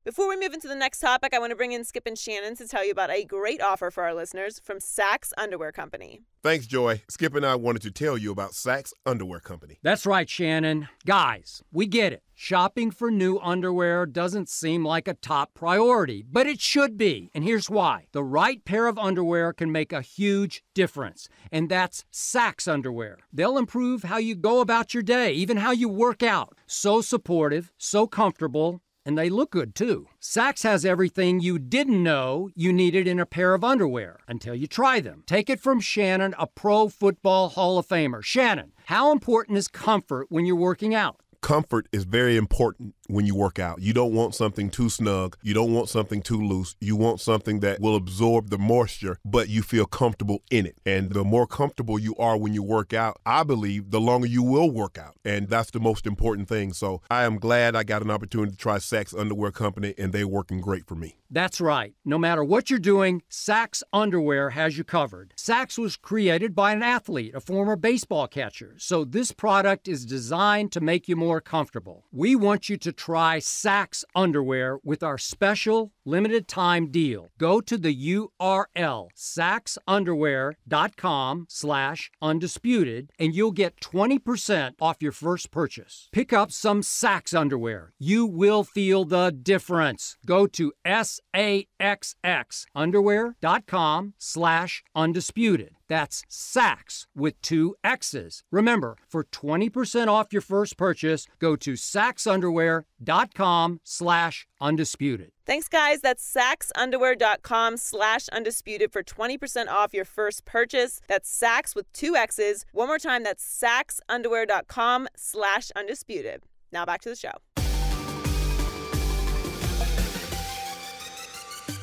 Before we move into the next topic, I want to bring in Skip and Shannon to tell you about a great offer for our listeners from Saks Underwear Company. Thanks, Joy. Skip and I wanted to tell you about Saks Underwear Company. That's right, Shannon. Guys, we get it. Shopping for new underwear doesn't seem like a top priority, but it should be. And here's why. The right pair of underwear can make a huge difference. And that's Saks Underwear. They'll improve how you go about your day, even how you work out. So supportive, so comfortable. And they look good, too. Saks has everything you didn't know you needed in a pair of underwear until you try them. Take it from Shannon, a Pro Football Hall of Famer. Shannon, how important is comfort when you're working out? Comfort is very important when you work out. You don't want something too snug. You don't want something too loose. You want something that will absorb the moisture, but you feel comfortable in it. And the more comfortable you are when you work out, I believe the longer you will work out. And that's the most important thing. So I am glad I got an opportunity to try Saks Underwear Company, and they're working great for me. That's right. No matter what you're doing, Saks Underwear has you covered. Saks was created by an athlete, a former baseball catcher. So this product is designed to make you more comfortable. We want you to try Saks Underwear with our special limited time deal. Go to the URL, saksunderwear.com/undisputed, and you'll get 20% off your first purchase. Pick up some Saks Underwear. You will feel the difference. Go to saxxunderwear.com/undisputed. That's Saks with 2 X's. Remember, for 20% off your first purchase, go to saxunderwear.com/undisputed. Thanks, guys. That's saxunderwear.com/undisputed for 20% off your first purchase. That's Saks with 2 X's. One more time, that's saxunderwear.com/undisputed. Now back to the show.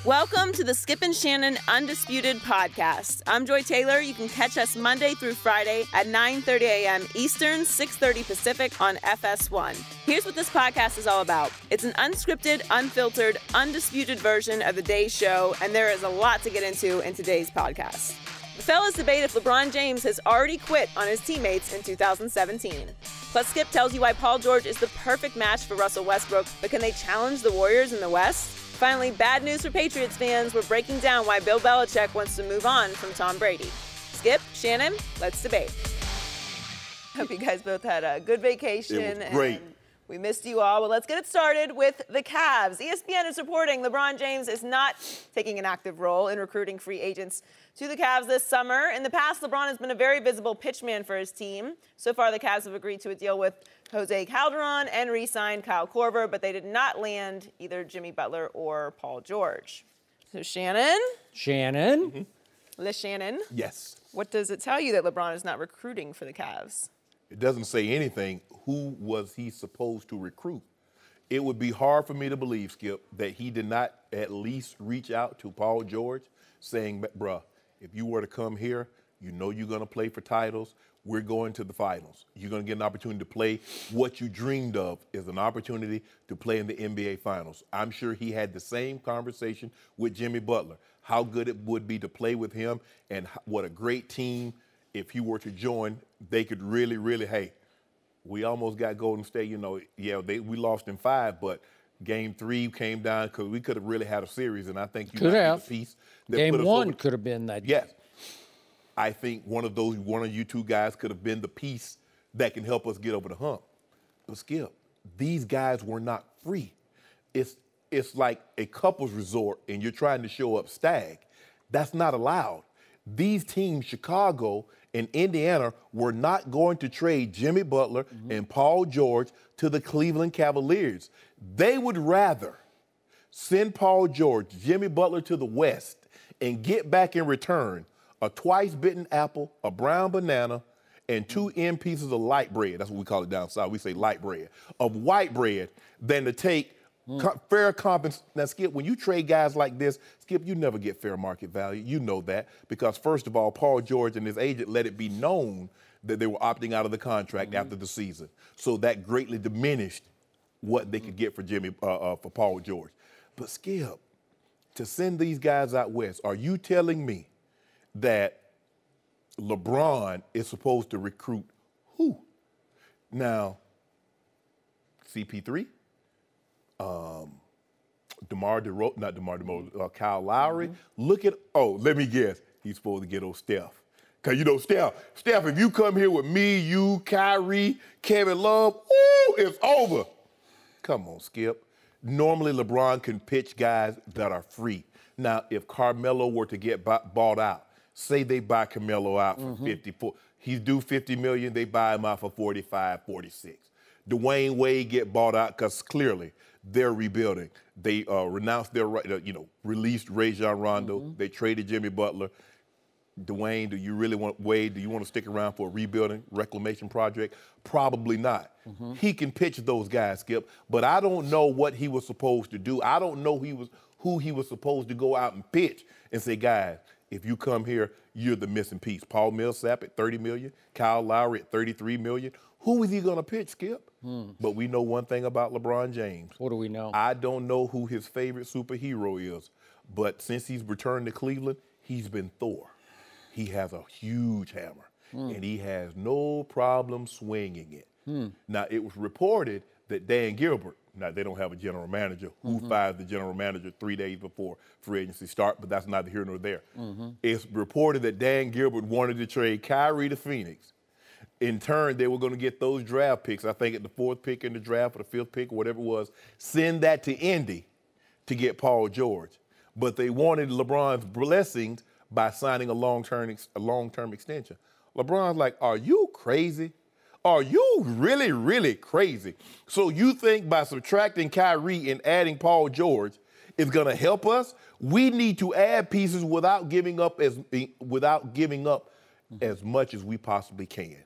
Welcome to the Skip and Shannon Undisputed podcast. I'm Joy Taylor. You can catch us Monday through Friday at 9:30 a.m. Eastern, 6:30 Pacific on FS1. Here's what this podcast is all about. It's an unscripted, unfiltered, undisputed version of the day's show, and there is a lot to get into in today's podcast. The fellas debate if LeBron James has already quit on his teammates in 2017. Plus, Skip tells you why Paul George is the perfect match for Russell Westbrook, but can they challenge the Warriors in the West? Finally, bad news for Patriots fans. We're breaking down why Bill Belichick wants to move on from Tom Brady. Skip, Shannon, let's debate. Hope you guys both had a good vacation. It was great. And we missed you all. Well, let's get it started with the Cavs. ESPN is reporting LeBron James is not taking an active role in recruiting free agents to the Cavs this summer. In the past, LeBron has been a very visible pitchman for his team. So far, the Cavs have agreed to a deal with Jose Calderon and re-signed Kyle Korver, but they did not land either Jimmy Butler or Paul George. So Shannon? Shannon? Les Shannon? Yes. What does it tell you that LeBron is not recruiting for the Cavs? It doesn't say anything. Who was he supposed to recruit? It would be hard for me to believe, Skip, that he did not at least reach out to Paul George saying, bruh, if you were to come here, you know you're going to play for titles. We're going to the finals. You're going to get an opportunity to play what you dreamed of is an opportunity to play in the NBA Finals. I'm sure he had the same conversation with Jimmy Butler, how good it would be to play with him and what a great team, if he were to join, they could really, really, hey, we almost got Golden State, we lost in 5, but Game 3 came down because we could have really had a series, and I think you could have. The piece that Game 1 could have been that. Yes. I think one of you two guys could have been the piece that can help us get over the hump. But Skip, these guys were not free. It's like a couple's resort and you're trying to show up stag. That's not allowed. These teams, Chicago and Indiana, were not going to trade Jimmy Butler and Paul George to the Cleveland Cavaliers. They would rather send Paul George, Jimmy Butler to the West and get back in return a twice-bitten apple, a brown banana, and 2 end pieces of light bread. That's what we call it down south. We say light bread. Of white bread than to take fair compensation. Now, Skip, when you trade guys like this, Skip, you never get fair market value. You know that because, first of all, Paul George and his agent let it be known that they were opting out of the contract after the season. So that greatly diminished what they could get for for Paul George. But, Skip, to send these guys out west, are you telling me that LeBron is supposed to recruit who? Now, CP3, Kyle Lowry. Look at, let me guess. He's supposed to get old Steph. Because, Steph, if you come here with me, you, Kyrie, Kevin Love, it's over. Come on, Skip. Normally, LeBron can pitch guys that are free. Now, if Carmelo were to get bought out, say they buy Carmelo out for 54, he's due $50 million, they buy him out for 45, 46. Dwayne Wade get bought out because clearly they're rebuilding. They renounced their right, released Rajon Rondo. They traded Jimmy Butler. Dwayne, do you really want Wade? Do you want to stick around for a rebuilding reclamation project? Probably not. He can pitch those guys, Skip, but I don't know what he was supposed to do. I don't know who he was supposed to go out and pitch and say, guys, if you come here, you're the missing piece. Paul Millsap at $30 million, Kyle Lowry at $33 million. Who is he going to pitch, Skip? But we know one thing about LeBron James. What do we know? I don't know who his favorite superhero is, but since he's returned to Cleveland, he's been Thor. He has a huge hammer, and he has no problem swinging it. Now, it was reported that Dan Gilbert, now they don't have a general manager, who fires the general manager 3 days before free agency start, but that's neither here nor there. It's reported that Dan Gilbert wanted to trade Kyrie to Phoenix. In turn, they were going to get those draft picks, I think at the 4th pick in the draft or the 5th pick or whatever it was, send that to Indy to get Paul George. But they wanted LeBron's blessings by signing a long-term extension. LeBron's like, are you crazy? Are you really, really crazy? So you think by subtracting Kyrie and adding Paul George is going to help us? We need to add pieces without giving up as much as we possibly can.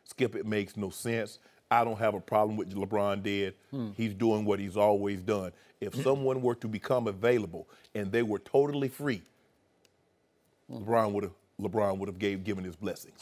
Skip, it makes no sense. I don't have a problem with what LeBron did. He's doing what he's always done. If someone were to become available and they were totally free, LeBron would have given his blessings.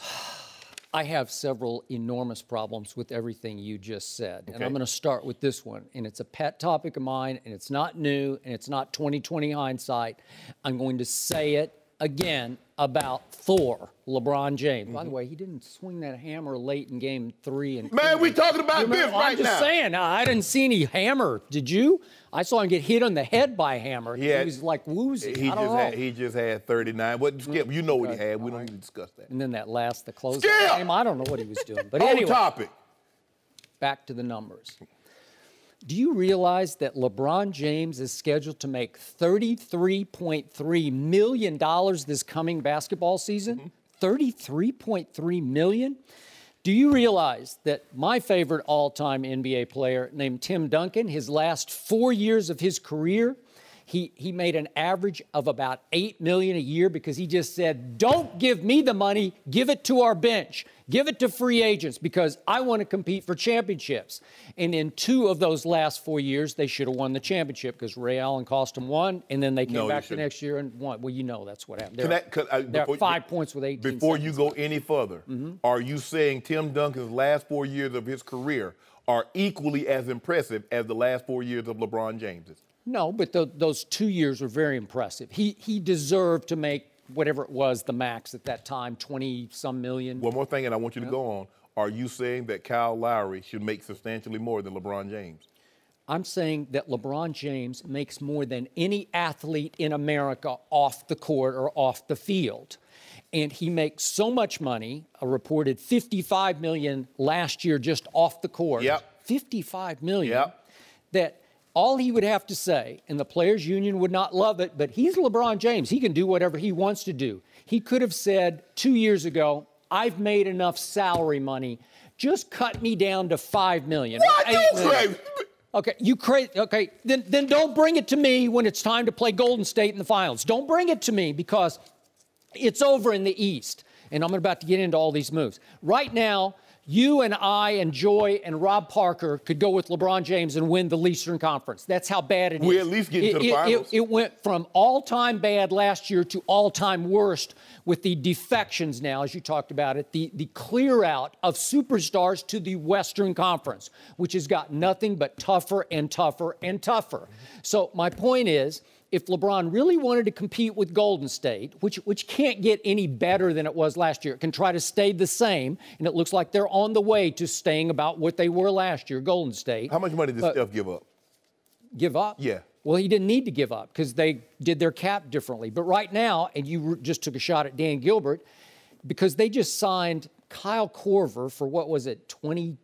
I have several enormous problems with everything you just said. And I'm going to start with this one. And it's a pet topic of mine, and it's not new, and it's not 20/20 hindsight. I'm going to say it again about Thor, LeBron James. By the way, he didn't swing that hammer late in Game 3. Man, we talking about this right now. I'm just saying, I didn't see any hammer. Did you? I saw him get hit on the head by a hammer. He was like woozy. He just had 39. What, Skip, you know what he had. We don't need to discuss that. And then the close game, I don't know what he was doing. But anyway, topic. Back to the numbers. Do you realize that LeBron James is scheduled to make $33.3 million this coming basketball season? $33.3 million? Do you realize that my favorite all-time NBA player named Tim Duncan, his last 4 years of his career, he made an average of about $8 million a year because he just said, don't give me the money, give it to our bench. Give it to free agents because I want to compete for championships. And in 2 of those last 4 years, they should have won the championship because Ray Allen cost them 1, and then they came back the next year and won. Well, that's what happened. They're 5 points with 18 Before you go any further, are you saying Tim Duncan's last 4 years of his career are equally as impressive as the last 4 years of LeBron James's? No, but those 2 years were very impressive. He deserved to make whatever it was, the max at that time, 20-some million. One more thing, and I want you to go on. Are you saying that Kyle Lowry should make substantially more than LeBron James? I'm saying that LeBron James makes more than any athlete in America off the court or off the field. And he makes so much money, a reported $55 million last year just off the court. $55 million. That all he would have to say, and the Players Union would not love it, but he's LeBron James. He can do whatever he wants to do. He could have said 2 years ago, I've made enough salary money. Just cut me down to $5 million. What? You crazy? Okay, you crazy. Okay, then don't bring it to me when it's time to play Golden State in the finals. Don't bring it to me because it's over in the East. And I'm about to get into all these moves. Right now, you and I and Joy and Rob Parker could go with LeBron James and win the Eastern Conference. That's how bad it is. We at least get to the finals. It went from all-time bad last year to all-time worst with the defections now, as you talked about it, the clear out of superstars to the Western Conference, which has got nothing but tougher and tougher and tougher. So my point is, if LeBron really wanted to compete with Golden State, which can't get any better than it was last year, it can try to stay the same, and it looks like they're on the way to staying about what they were last year, Golden State. How much money did Steph give up? Give up? Yeah. Well, he didn't need to give up because they did their cap differently. But right now, and you just took a shot at Dan Gilbert, because they just signed Kyle Korver for, what was it, 22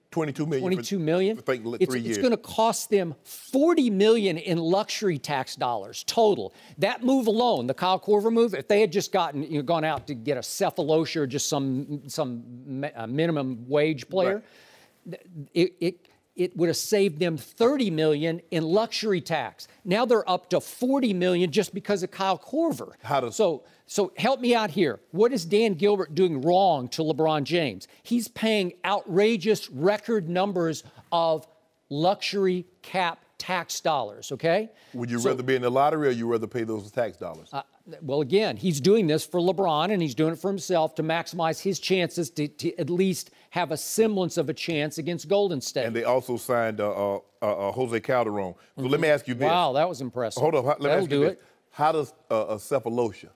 million. 22 million. For 3 years. It's going to cost them $40 million in luxury tax dollars total. That move alone, the Kyle Korver move, if they had just gone out to get a Cephalosha or just some minimum wage player, right, it would have saved them $30 million in luxury tax. Now they're up to $40 million just because of Kyle Korver. So help me out here. What is Dan Gilbert doing wrong to LeBron James? He's paying outrageous record numbers of luxury cap tax dollars, okay? Would you rather be in the lottery or you rather pay those tax dollars? Well, again, he's doing this for LeBron, and he's doing it for himself to maximize his chances to at least have a semblance of a chance against Golden State. And they also signed Jose Calderon. So let me ask you this. Wow, that was impressive. Hold on, let me ask you this. It. How does a Cephalosha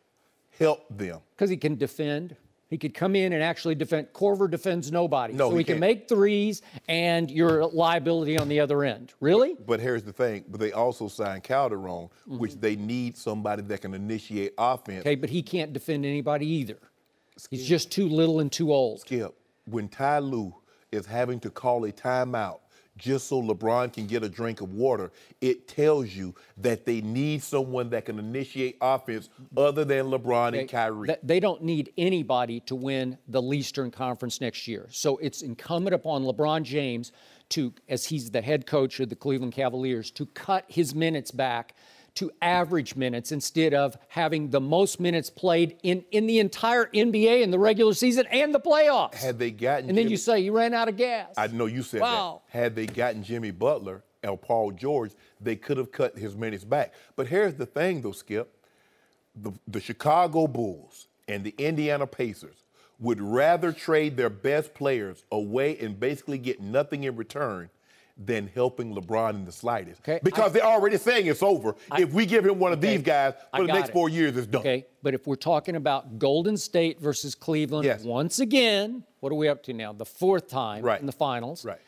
help them? Because he can defend. He could come in and actually defend. Korver defends nobody. No, so he can make threes, and you're a liability on the other end. Really? But here's the thing. But they also signed Calderon, which they need somebody that can initiate offense. Okay, but he can't defend anybody either. He's just too little and too old. Skip, when Ty Lue is having to call a timeout just so LeBron can get a drink of water, it tells you that they need someone that can initiate offense other than LeBron and Kyrie. They don't need anybody to win the Eastern Conference next year. So it's incumbent upon LeBron James to, as he's the head coach of the Cleveland Cavaliers, to cut his minutes back to average minutes instead of having the most minutes played in the entire NBA in the regular season and the playoffs. Had they gotten and then you say you ran out of gas. I know you said that. Had they gotten Jimmy Butler and Paul George, they could have cut his minutes back. But here's the thing, though, Skip. The Chicago Bulls and the Indiana Pacers would rather trade their best players away and basically get nothing in return than helping LeBron in the slightest. Okay, because they're already saying it's over. If we give him one of these guys for the next 4 years, it's done. Okay, but if we're talking about Golden State versus Cleveland, once again, what are we up to now? The fourth time in the finals. Right.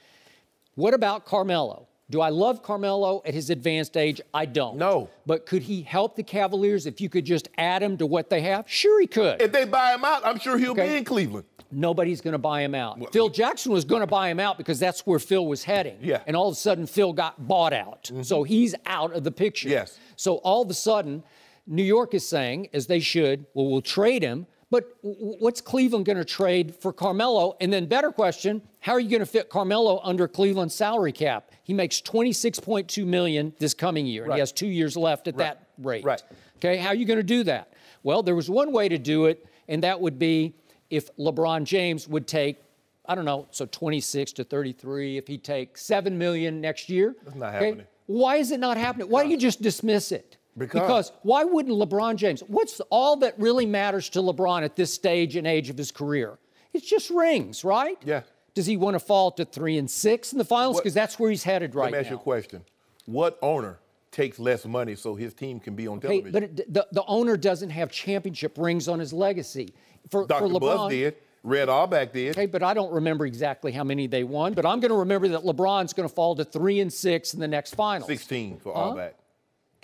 What about Carmelo? Do I love Carmelo at his advanced age? I don't. No. But could he help the Cavaliers if you could just add him to what they have? Sure he could. If they buy him out, I'm sure he'll be in Cleveland. Nobody's going to buy him out. Well, Phil Jackson was going to buy him out because that's where Phil was heading. Yeah. And all of a sudden, Phil got bought out. Mm-hmm. So he's out of the picture. Yes. So all of a sudden, New York is saying, as they should, well, we'll trade him. But what's Cleveland going to trade for Carmelo? And then better question, how are you going to fit Carmelo under Cleveland's salary cap? He makes $26.2 million this coming year. And he has 2 years left at that rate. Right. Okay, how are you going to do that? Well, there was one way to do it, and that would be if LeBron James would take, I don't know, so 26 to 33, if he takes $7 million next year. That's not happening. Why is it not happening? Why don't you just dismiss it? Because why wouldn't LeBron James? What's all that really matters to LeBron at this stage and age of his career? It's just rings, right? Yeah. Does he want to fall to 3 and 6 in the finals? Because that's where he's headed right now. Let me ask you a question. What owner takes less money so his team can be on television? But the owner doesn't have championship rings on his legacy. For LeBron, Buzz did. Red Auerbach did. Okay, but I don't remember exactly how many they won. But I'm going to remember that LeBron's going to fall to 3 and 6 in the next finals. 16 for Auerbach.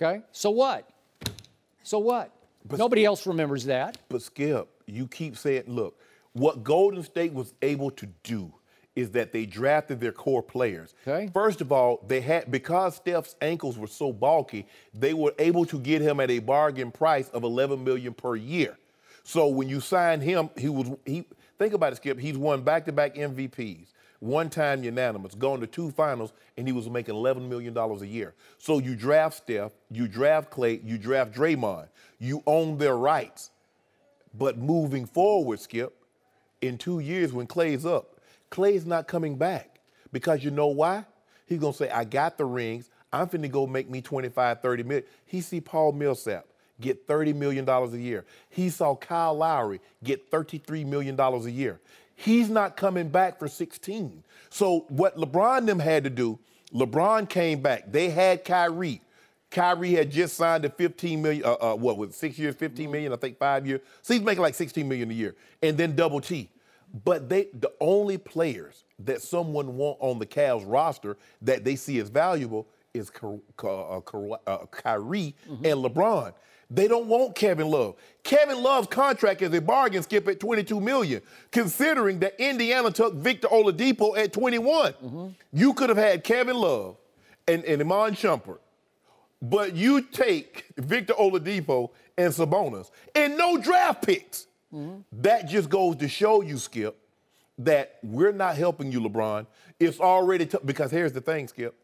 Okay, so what? So what? But nobody else remembers that. But Skip, you keep saying, look, what Golden State was able to do is that they drafted their core players. Okay. First of all, they had, because Steph's ankles were so bulky, they were able to get him at a bargain price of $11 million per year. So when you signed him, think about it, Skip, he's won back-to-back MVPs, one-time unanimous, gone to 2 finals, and he was making $11 million a year. So you draft Steph, you draft Clay, you draft Draymond. You own their rights. But moving forward, Skip, in 2 years when Clay's up, Clay's not coming back. Because you know why? He's going to say, I got the rings. I'm finna go make me $25, $30 million. He see Paul Millsap get $30 million a year. He saw Kyle Lowry get $33 million a year. He's not coming back for 16. So what LeBron and them had to do, LeBron came back. They had Kyrie. Kyrie had just signed a $15 million, 6 years, $15 million, I think 5 years. So he's making like $16 million a year. And then Double T. But the only players that someone want on the Cavs roster that they see as valuable is Kyrie and LeBron. They don't want Kevin Love. Kevin Love's contract is a bargain, Skip, at $22 million, considering that Indiana took Victor Oladipo at 21. You could have had Kevin Love and Iman Shumpert, but you take Victor Oladipo and Sabonis and no draft picks. That just goes to show you, Skip, that we're not helping you, LeBron. It's already because here's the thing, Skip.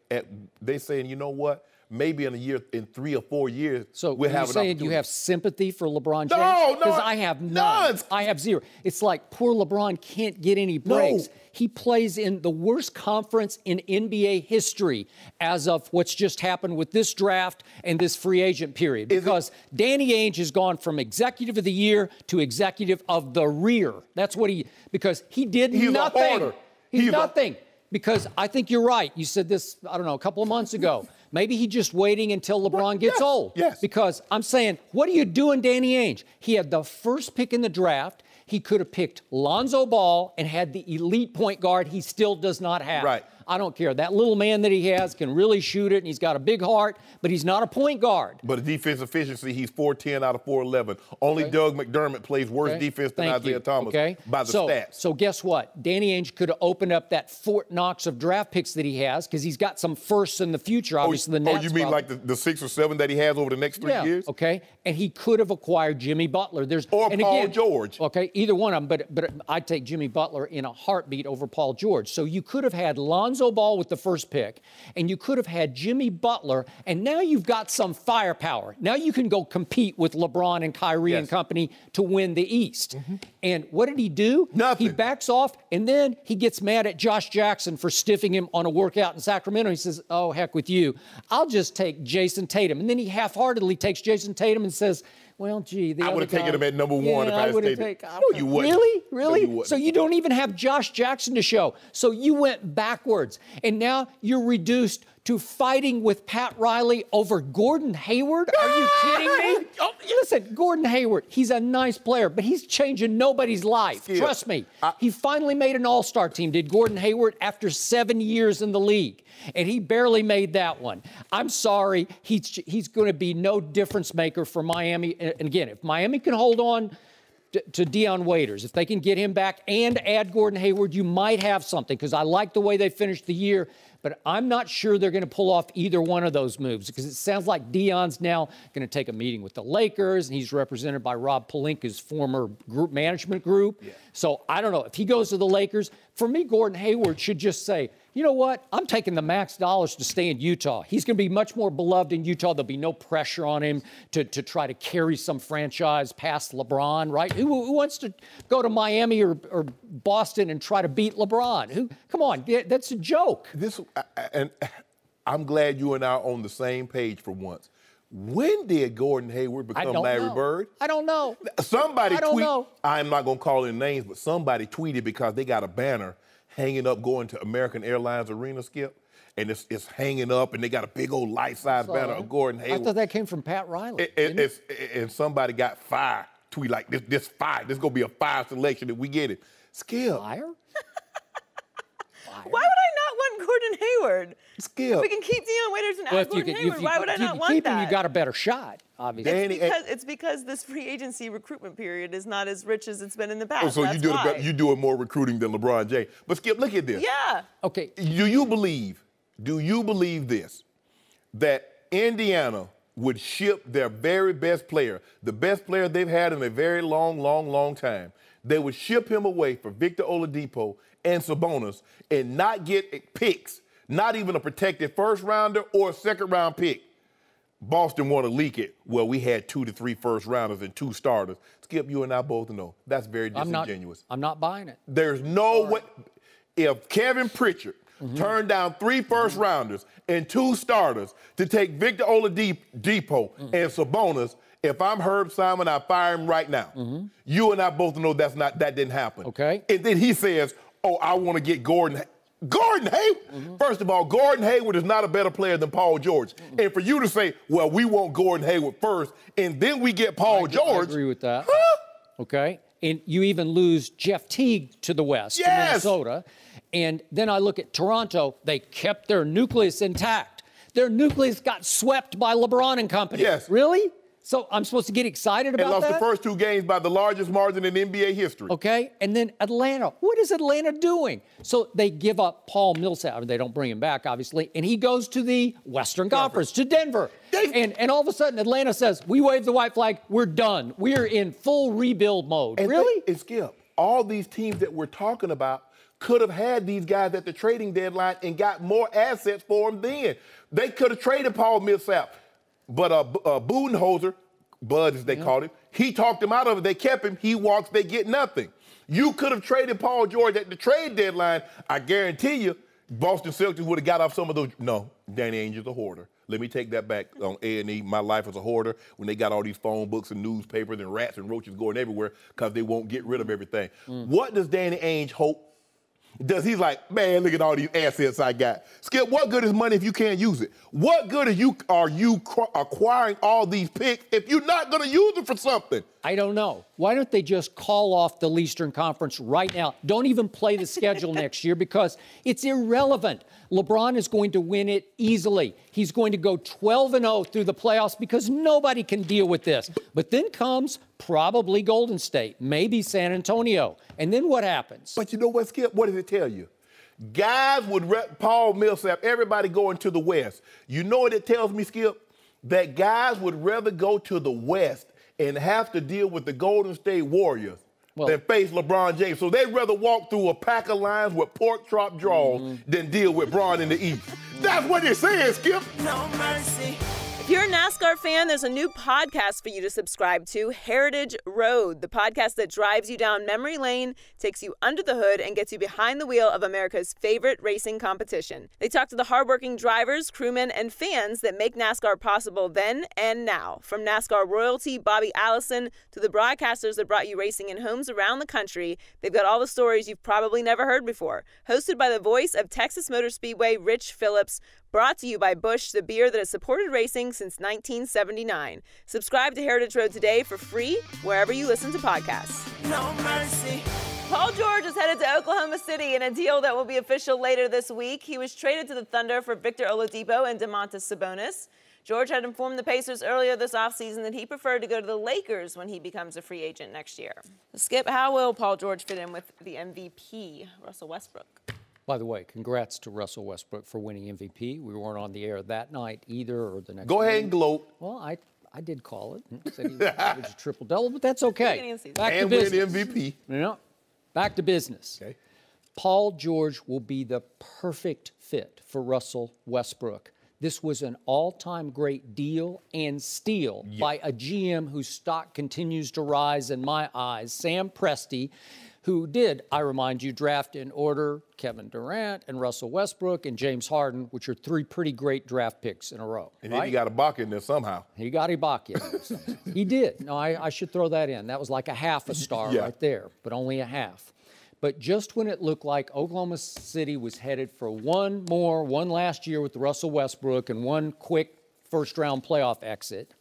They saying, you know what? Maybe in 3 or 4 years, so we'll have an opportunity. saying you have sympathy for LeBron James? No, because I have none. I have zero. It's like poor LeBron can't get any breaks. No. He plays in the worst conference in NBA history as of what's just happened with this draft and this free agent period. Because Danny Ainge has gone from executive of the year to executive of the rear. That's what because he did nothing. He's nothing. Because I think you're right. You said this, I don't know, a couple of months ago. Maybe he's just waiting until LeBron gets old. Yes. Because I'm saying, what are you doing, Danny Ainge? He had the first pick in the draft. He could have picked Lonzo Ball and had the elite point guard he still does not have. Right. I don't care. That little man that he has can really shoot it, and he's got a big heart, but he's not a point guard. But the defense efficiency, he's 410 out of 411. Only Doug McDermott plays worse defense than Isaiah Thomas by the stats. So guess what? Danny Ainge could have opened up that Fort Knox of draft picks that he has because he's got some firsts in the future, obviously the Nets. You mean like the 6 or 7 that he has over the next 3 years? Okay. And he could have acquired Jimmy Butler. Paul George. Okay, either one of them, but I'd take Jimmy Butler in a heartbeat over Paul George. So you could have had Lonzo Ball with the first pick, and you could have had Jimmy Butler, and now you've got some firepower. Now you can go compete with LeBron and Kyrie and company to win the East. And what did he do? Nothing. He backs off, and then he gets mad at Josh Jackson for stiffing him on a workout in Sacramento. He says, oh, heck with you. I'll just take Jason Tatum. And then he half-heartedly takes Jason Tatum and says, well, gee, I would have taken him at number 1 if I had stayed. No, you wouldn't. Really? No, you so you don't even have Josh Jackson to show. So you went backwards. And now you're reduced to fighting with Pat Riley over Gordon Hayward? Are you kidding me? Listen, Gordon Hayward, he's a nice player, but he's changing nobody's life. Skip. Trust me. He finally made an all-star team, did Gordon Hayward, after 7 years in the league. And he barely made that one. I'm sorry. He's going to be no difference maker for Miami. And again, if Miami can hold on to Deion Waiters, if they can get him back and add Gordon Hayward, you might have something, because I like the way they finished the year. But I'm not sure they're going to pull off either one of those moves, because it sounds like Deion's now going to take a meeting with the Lakers, and he's represented by Rob Pelinka's former group management group. Yeah. So I don't know. If he goes to the Lakers, for me, Gordon Hayward should just say, you know what? I'm taking the max dollars to stay in Utah. He's going to be much more beloved in Utah. There'll be no pressure on him to try to carry some franchise past LeBron, right? Who wants to go to Miami or Boston and try to beat LeBron? Come on, that's a joke. And I'm glad you and I are on the same page for once. When did Gordon Hayward become Larry Bird? I don't know. Somebody tweeted. I'm not going to call any names, but somebody tweeted because they got a banner hanging up going to American Airlines Arena, Skip, and it's hanging up, and they got a big old life-size banner of Gordon Hayward. I thought that came from Pat Riley. And somebody got fired. Tweet like this fire. This gonna be a fire selection if we get it. Skip. Fire? Why would I not want Gordon Hayward? Skip. If we can keep Deion Waiters and add Gordon Hayward, why would I not want keep that? him, you got a better shot, obviously. It's because this free agency recruitment period is not as rich as it's been in the past. So you doing more recruiting than LeBron James. But Skip, look at this. Yeah. Okay. Do you believe this, that Indiana would ship their very best player, the best player they've had in a very long time, they would ship him away for Victor Oladipo and Sabonis and not get picks, not even a protected first rounder or a second round pick? Boston want to leak it. Well, we had 2 to 3 first rounders and 2 starters. Skip, you and I both know that's very disingenuous. I'm not buying it. There's no way. If Kevin Pritchard turned down 3 first rounders and 2 starters to take Victor Oladipo and Sabonis, if I'm Herb Simon, I fire him right now. You and I both know that didn't happen. Okay. And then he says, oh, I want to get Gordon Hayward. First of all, Gordon Hayward is not a better player than Paul George. And for you to say, well, we want Gordon Hayward first, and then we get Paul George. I agree with that. Huh? Okay. And you even lose Jeff Teague to the West, to Minnesota. And then I look at Toronto. They kept their nucleus intact. Their nucleus got swept by LeBron and company. Yes. Really? So I'm supposed to get excited about that? And lost the first 2 games by the largest margin in NBA history. Okay, and then Atlanta. What is Atlanta doing? So they give up Paul Millsap. They don't bring him back, obviously, and he goes to the Western Conference, to Denver. And all of a sudden, Atlanta says, we wave the white flag, we're done. We're in full rebuild mode. And really? And Skip, all these teams that we're talking about could have had these guys at the trading deadline and got more assets for them then. They could have traded Paul Millsap. But Budenholzer, Bud as they called him, he talked him out of it. They kept him. He walks, they get nothing. You could have traded Paul George at the trade deadline. I guarantee you, Boston Celtics would have got off some of those. No, Danny Ainge's a hoarder. Let me take that back on A&E. My life as a hoarder when they got all these phone books and newspapers and rats and roaches going everywhere because they won't get rid of everything. What does Danny Ainge hope? Does he's like, man, look at all these assets I got. Skip, what good is money if you can't use it? What good are you acquiring all these picks if you're not going to use them for something? I don't know. Why don't they just call off the Eastern Conference right now? Don't even play the schedule next year because it's irrelevant. LeBron is going to win it easily. He's going to go 12-0 through the playoffs because nobody can deal with this. But then comes probably Golden State, maybe San Antonio. And then what happens? But you know what, Skip? What does it tell you? Guys would Paul Millsap, everybody going to the West. You know what it tells me, Skip? That guys would rather go to the West and have to deal with the Golden State Warriors than face LeBron James. So they'd rather walk through a pack of lions with pork chop draws than deal with Bron in the East. That's what they're saying, Skip. No mercy. If you're a NASCAR fan, there's a new podcast for you to subscribe to, Heritage Road, the podcast that drives you down memory lane, takes you under the hood, and gets you behind the wheel of America's favorite racing competition. They talk to the hardworking drivers, crewmen, and fans that make NASCAR possible then and now. From NASCAR royalty Bobby Allison to the broadcasters that brought you racing in homes around the country, they've got all the stories you've probably never heard before. Hosted by the voice of Texas Motor Speedway, Rich Phillips, brought to you by Busch, the beer that has supported racing since 1979. Subscribe to Heritage Road today for free wherever you listen to podcasts. No mercy. Paul George is headed to Oklahoma City in a deal that will be official later this week. He was traded to the Thunder for Victor Oladipo and Domantas Sabonis. George had informed the Pacers earlier this offseason that he preferred to go to the Lakers when he becomes a free agent next year. Skip, how will Paul George fit in with the MVP, Russell Westbrook? By the way, congrats to Russell Westbrook for winning MVP. We weren't on the air that night either or the next Go ahead and gloat. Well, I did call it. Said he averaged a triple-double, but that's okay. Back to and business. win MVP. Yeah. Back to business. Okay. Paul George will be the perfect fit for Russell Westbrook. This was an all-time great deal and steal by a GM whose stock continues to rise in my eyes, Sam Presti, who did, I remind you, draft in order Kevin Durant and Russell Westbrook and James Harden, which are 3 pretty great draft picks in a row. And then he got Ibaka in there somehow. He got Ibaka in there somehow. He did. No, I should throw that in. That was like a half a star right there, but only a half. But just when it looked like Oklahoma City was headed for one last year with Russell Westbrook and one quick first-round playoff exit,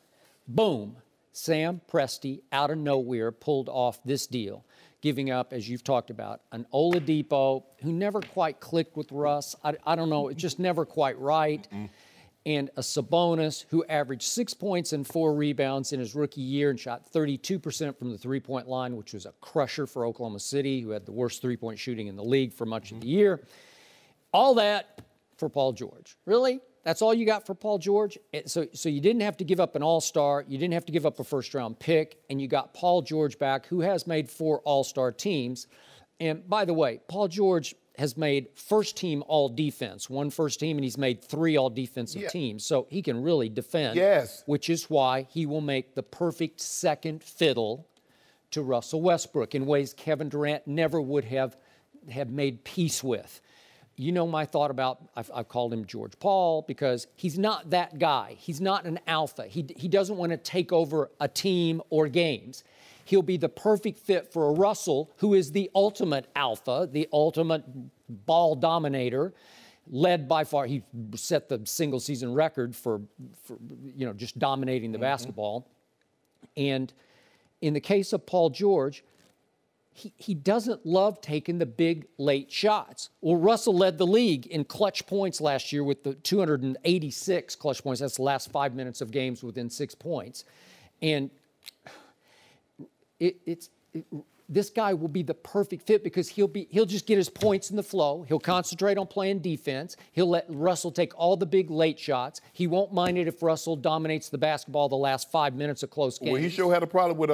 boom, Sam Presti, out of nowhere, pulled off this deal, giving up, as you've talked about, an Oladipo who never quite clicked with Russ. I don't know, it's just never quite right. And a Sabonis who averaged 6 points and 4 rebounds in his rookie year and shot 32% from the three-point line, which was a crusher for Oklahoma City, who had the worst three-point shooting in the league for much of the year. All that for Paul George. Really? That's all you got for Paul George? So you didn't have to give up an all-star, you didn't have to give up a first-round pick, and you got Paul George back, who has made 4 all-star teams. And by the way, Paul George has made first-team all-defense, 1 first team, and he's made 3 all-defensive teams. So he can really defend, which is why he will make the perfect second fiddle to Russell Westbrook in ways Kevin Durant never would have made peace with. You know my thought about, I've called him George Paul because he's not that guy. He's not an alpha. He doesn't want to take over a team or games. He'll be the perfect fit for a Russell, who is the ultimate alpha, the ultimate ball dominator, led by far. He set the single-season record for just dominating the basketball. And in the case of Paul George, he doesn't love taking the big late shots. Well, Russell led the league in clutch points last year with the 286 clutch points. That's the last 5 minutes of games within 6 points. And this guy will be the perfect fit because he'll just get his points in the flow. He'll concentrate on playing defense. He'll let Russell take all the big late shots. He won't mind it if Russell dominates the basketball the last 5 minutes of close games. Well, he sure had a problem with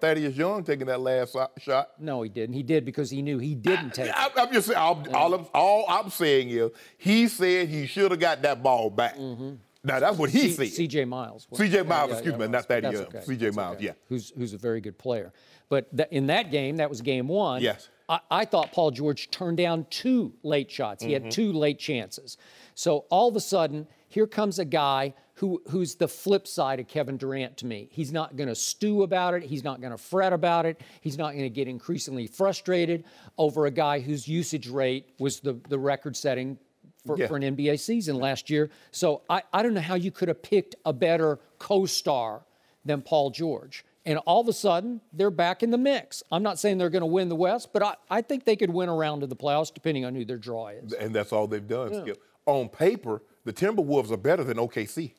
Thaddeus Young taking that last shot. No, he didn't. He did because he knew he didn't take it. I'm just saying, all I'm saying is he said he should have got that ball back. Mm-hmm. Now, that's what he said. C.J. Miles. C.J. Miles, excuse me, not Thaddeus Young. Okay. C.J. Miles, yeah. Who's a very good player. But in that game, that was game one. Yes. I thought Paul George turned down 2 late shots. He had 2 late chances. So all of a sudden, here comes a guy who's the flip side of Kevin Durant to me. He's not going to stew about it. He's not going to fret about it. He's not going to get increasingly frustrated over a guy whose usage rate was the record-setting for an NBA season last year. So I don't know how you could have picked a better co-star than Paul George. And all of a sudden, they're back in the mix. I'm not saying they're going to win the West, but I think they could win a round of the playoffs depending on who their draw is. And that's all they've done, Skip. On paper, the Timberwolves are better than OKC.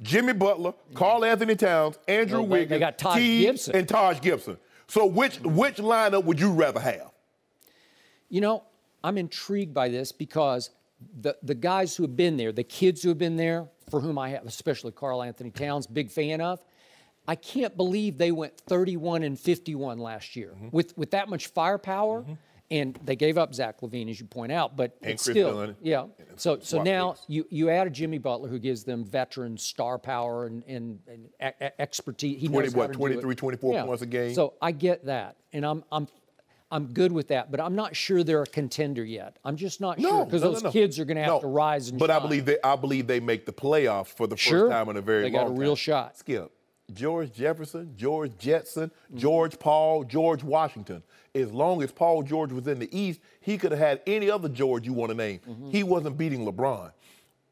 Jimmy Butler, Karl Anthony Towns, Andrew Wiggins, they got Taj Gibson. And Taj Gibson. So which lineup would you rather have? You know, I'm intrigued by this because the guys who have been there, the kids who have been there, for whom I have, especially Karl Anthony Towns, big fan of, I can't believe they went 31-51 last year with that much firepower. And they gave up Zach LaVine, as you point out, but and it's Chris still, Dunn. yeah. So now you add a Jimmy Butler who gives them veteran star power and expertise. He knows how to 23, 24 yeah. points a game. So I get that, and I'm good with that, but I'm not sure they're a contender yet. I'm just not sure because those kids are going to have to rise and But shine. I believe they make the playoffs for the first time in a very long time. They got a real shot. Skip. George Jefferson, George Jetson, George Paul, George Washington. As long as Paul George was in the East, he could have had any other George you want to name. He wasn't beating LeBron.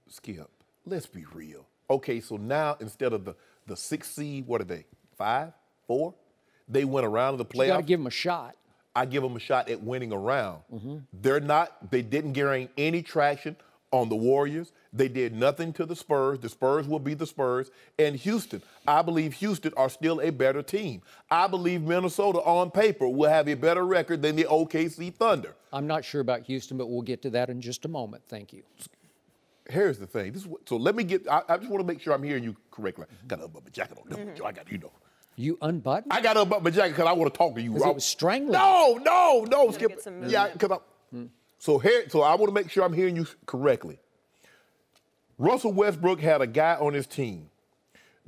Skip, let's be real. Okay, so now instead of the 6th seed, what are they? 5, 4? They went around the playoffs. You got to give them a shot. I give them a shot at winning a round. They didn't gain any traction on the Warriors. They did nothing to the Spurs. The Spurs will be the Spurs. And Houston, I believe Houston are still a better team. I believe Minnesota on paper will have a better record than the OKC Thunder. I'm not sure about Houston, but we'll get to that in just a moment. Thank you. Here's the thing. So let me I just want to make sure I'm hearing you correctly. I got to unbutton my jacket on. I got, You unbuttoned? I got to unbutton my jacket because I want to talk to you. Because it was strangling. No, Skip. Yeah, because So I want to make sure I'm hearing you correctly. Russell Westbrook had a guy on his team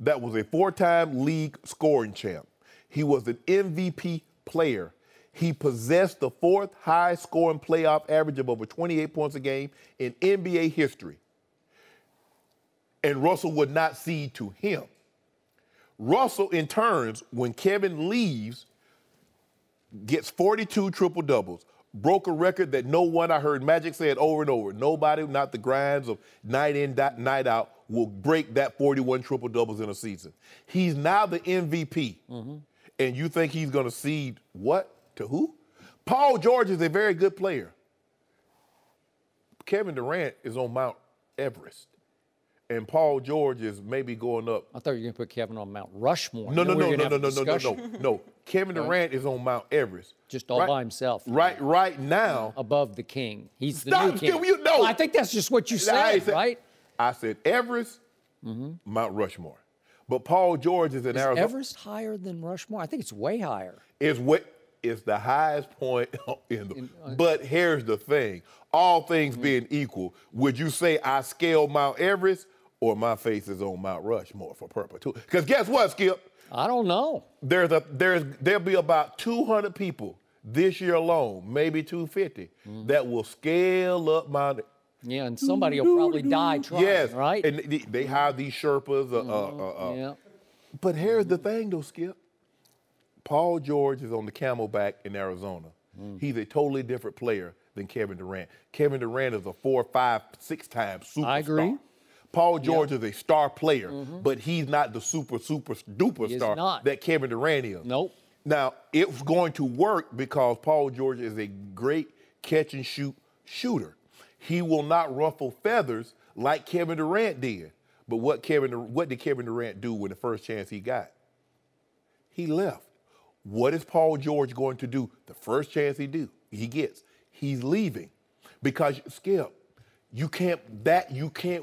that was a 4-time league scoring champ. He was an MVP player. He possessed the 4th highest scoring playoff average of over 28 points a game in NBA history. And Russell would not cede to him. Russell, in turns, when Kevin leaves, gets 42 triple-doubles. Broke a record that no one, I heard Magic say it over and over, nobody, not the grinds of night in, night out, will break that 41 triple-doubles in a season. He's now the MVP. And you think he's going to cede what? To who? Paul George is a very good player. Kevin Durant is on Mount Everest. And Paul George is maybe going up. I thought you were going to put Kevin on Mount Rushmore. No. Kevin Durant is on Mount Everest. Just all by himself. Right now. Above the king. He's the new king. Well, I think that's just what you said, right? I said Everest, Mount Rushmore. But Paul George is in Arizona. Is Everest higher than Rushmore? I think it's way higher. It's the highest point but here's the thing. All things being equal, would you say I scaled Mount Everest or my face is on Mount Rushmore for perpetuity? Because guess what, Skip? I don't know. There'll be about 200 people this year alone, maybe 250, that will scale up Mount Everest. Yeah, and somebody will probably die trying, right? And they hire these Sherpas. But here's the thing, though, Skip. Paul George is on the Camelback in Arizona. He's a totally different player than Kevin Durant. Kevin Durant is a 4, 5, 6-time superstar. I agree. Paul George is a star player, but he's not the super duper star that Kevin Durant is. Nope. Now, it's going to work because Paul George is a great catch-and-shoot shooter. He will not ruffle feathers like Kevin Durant did. But what did Kevin Durant do with the first chance he got? He left. What is Paul George going to do the first chance he gets? He's leaving. Because, Skip, you can't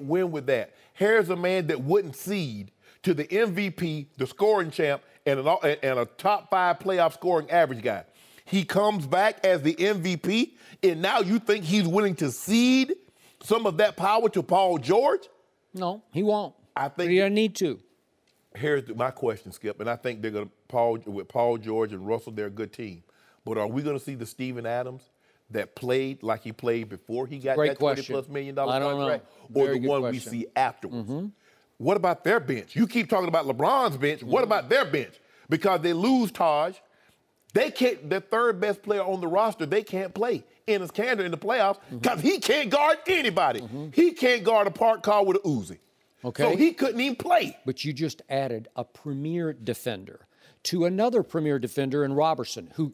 win with that. Here's a man that wouldn't cede to the MVP, the scoring champ, and a top 5 playoff scoring average guy. He comes back as the MVP, and now you think he's willing to cede some of that power to Paul George? No, he won't. I think he doesn't need to. Here's my question, Skip, and I think they're going to with Paul George and Russell, they're a good team. But are we going to see the Steven Adams that played like he played before he got that $20+ million contract, or the one we see afterwards? Mm-hmm. What about their bench? You keep talking about LeBron's bench. Mm-hmm. What about their bench? Because they lose Taj. They can't. The third best player on the roster, they can't play Enes Kanter in the playoffs because he can't guard anybody. Mm-hmm. He can't guard a park car with a Uzi. Okay. So he couldn't even play. But you just added a premier defender to another premier defender in Robertson, who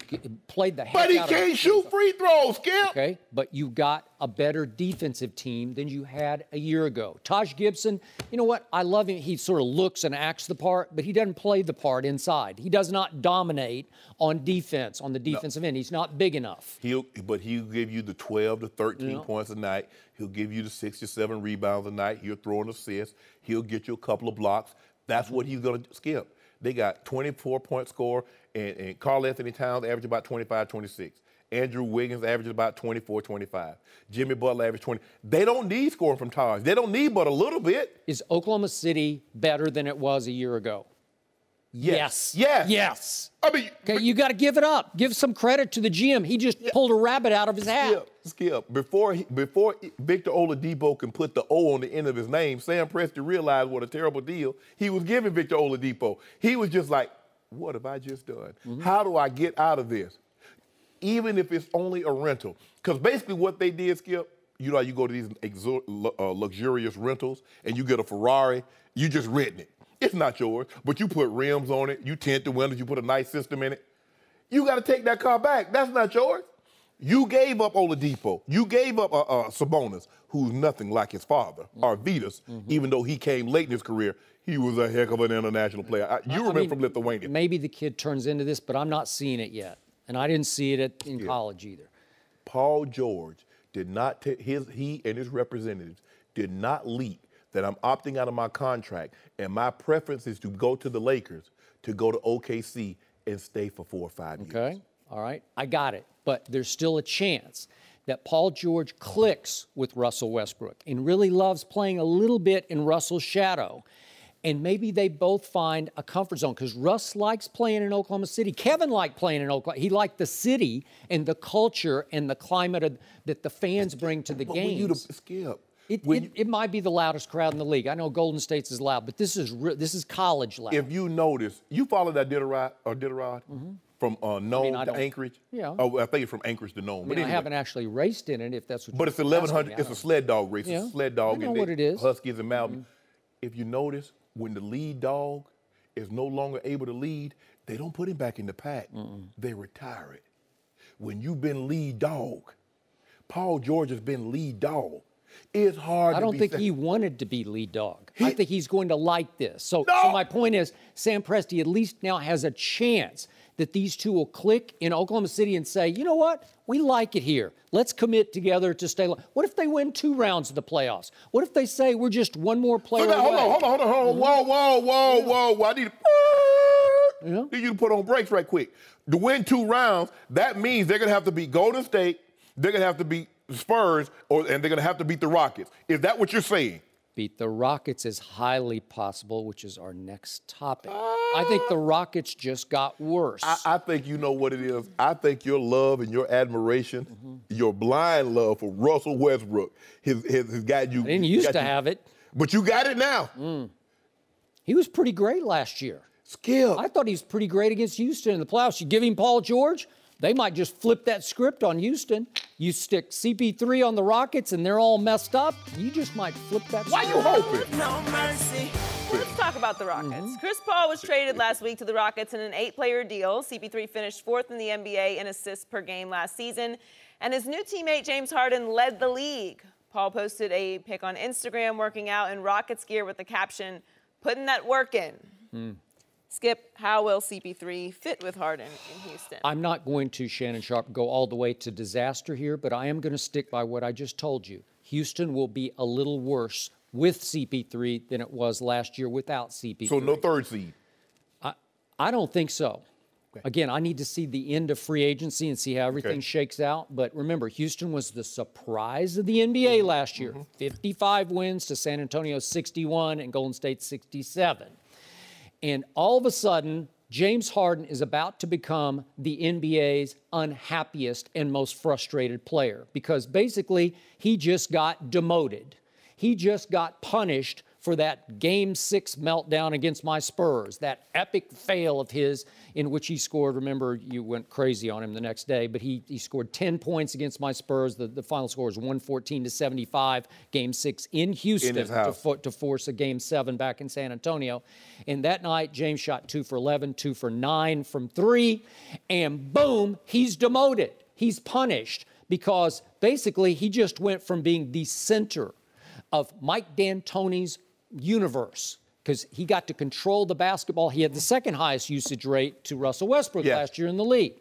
played the heck out of it. But he can't shoot free throws, Skip. Okay, but you got a better defensive team than you had a year ago. Taj Gibson, you know what? I love him. He sort of looks and acts the part, but he doesn't play the part inside. He does not dominate on defense, on the defensive end. He's not big enough. But he'll give you the 12 to 13 points a night. He'll give you the 6 to 7 rebounds a night. He'll throw an assist. He'll get you a couple of blocks. That's what he's going to Skip. They got 24-point score, and Karl Anthony Towns averaged about 25, 26. Andrew Wiggins averaged about 24, 25. Jimmy Butler averaged 20. They don't need scoring from Taj. They don't need but a little bit. Is Oklahoma City better than it was a year ago? Yes. I mean, okay, you got to give it up. Give some credit to the GM. He just pulled a rabbit out of his hat. Skip. Before Victor Oladipo can put the O on the end of his name, Sam Presti realized what a terrible deal he was giving Victor Oladipo. He was just like, what have I just done? Mm-hmm. How do I get out of this? Even if it's only a rental. Because basically what they did, Skip, you know how you go to these luxurious rentals and you get a Ferrari, you just renting it. It's not yours, but you put rims on it, you tint the windows, you put a nice system in it. You got to take that car back. That's not yours. You gave up Oladipo. You gave up Sabonis, who's nothing like his father, Arvydas, even though he came late in his career. He was a heck of an international player. You remember from Lithuania. Maybe the kid turns into this, but I'm not seeing it yet. And I didn't see it in college either. Paul George did not, he and his representatives did not leak that I'm opting out of my contract, and my preference is to go to the Lakers, to go to OKC and stay for 4 or 5 years. Okay, all right, I got it. But there's still a chance that Paul George clicks with Russell Westbrook and really loves playing a little bit in Russell's shadow. And maybe they both find a comfort zone, because Russ likes playing in Oklahoma City. Kevin liked playing in Oklahoma. He liked the city and the culture and the climate that the fans bring to the games. Skip. It might be the loudest crowd in the league. I know Golden State's is loud, but this is college loud. If you notice, you follow that Diderot from Nome to Anchorage? Yeah. Oh, I think it's from Anchorage to Nome. I mean, I haven't actually raced in it, if that's what But it's 1,100. It's a sled dog race. It's a sled dog. I know what it is. Huskies and Mountain. If you notice, when the lead dog is no longer able to lead, they don't put him back in the pack. They retire it. When you've been lead dog, Paul George has been lead dog. It's hard I don't think he wanted to be lead dog. I think he's going to like this. So my point is, Sam Presti at least now has a chance that these two will click in Oklahoma City and say, you know what? We like it here. Let's commit together to stay. What if they win 2 rounds of the playoffs? What if they say we're just one more player away? Hold on. Whoa. I need you to put on brakes right quick. To win 2 rounds, that means they're going to have to beat Golden State. They're going to have to beat Spurs, and they're going to have to beat the Rockets. Is that what you're saying? Beat the Rockets is highly possible, which is our next topic. I think the Rockets just got worse. I think you know what it is. I think your love and your admiration, your blind love for Russell Westbrook, has got you. I didn't used to have it. But you got it now. He was pretty great last year. Skip. I thought he was pretty great against Houston in the playoffs. You give him Paul George, they might just flip that script on Houston. You stick CP3 on the Rockets and they're all messed up. You just might flip that script. Why you hoping? No mercy. Let's talk about the Rockets. Chris Paul was traded last week to the Rockets in an 8-player deal. CP3 finished 4th in the NBA in assists per game last season. And his new teammate, James Harden, led the league. Paul posted a pic on Instagram working out in Rockets gear with the caption, "Putting that work in." Skip, how will CP3 fit with Harden in Houston? I'm not going to, Shannon Sharpe, go all the way to disaster here, but I am going to stick by what I just told you. Houston will be a little worse with CP3 than it was last year without CP3. So no 3rd seed? I don't think so. Okay. Again, I need to see the end of free agency and see how everything shakes out. But remember, Houston was the surprise of the NBA last year. 55 wins to San Antonio's 61 and Golden State's 67. And all of a sudden, James Harden is about to become the NBA's unhappiest and most frustrated player because basically he just got demoted. He just got punished for that Game 6 meltdown against my Spurs, that epic fail of his in which he scored. Remember, you went crazy on him the next day, but he scored 10 points against my Spurs. The final score was 114-75, Game 6 in Houston to force a Game 7 back in San Antonio. And that night, James shot 2 for 11, 2 for 9 from 3, and boom, he's demoted. He's punished because basically he just went from being the center of Mike D'Antoni's universe because he got to control the basketball. He had the second highest usage rate to Russell Westbrook last year in the league.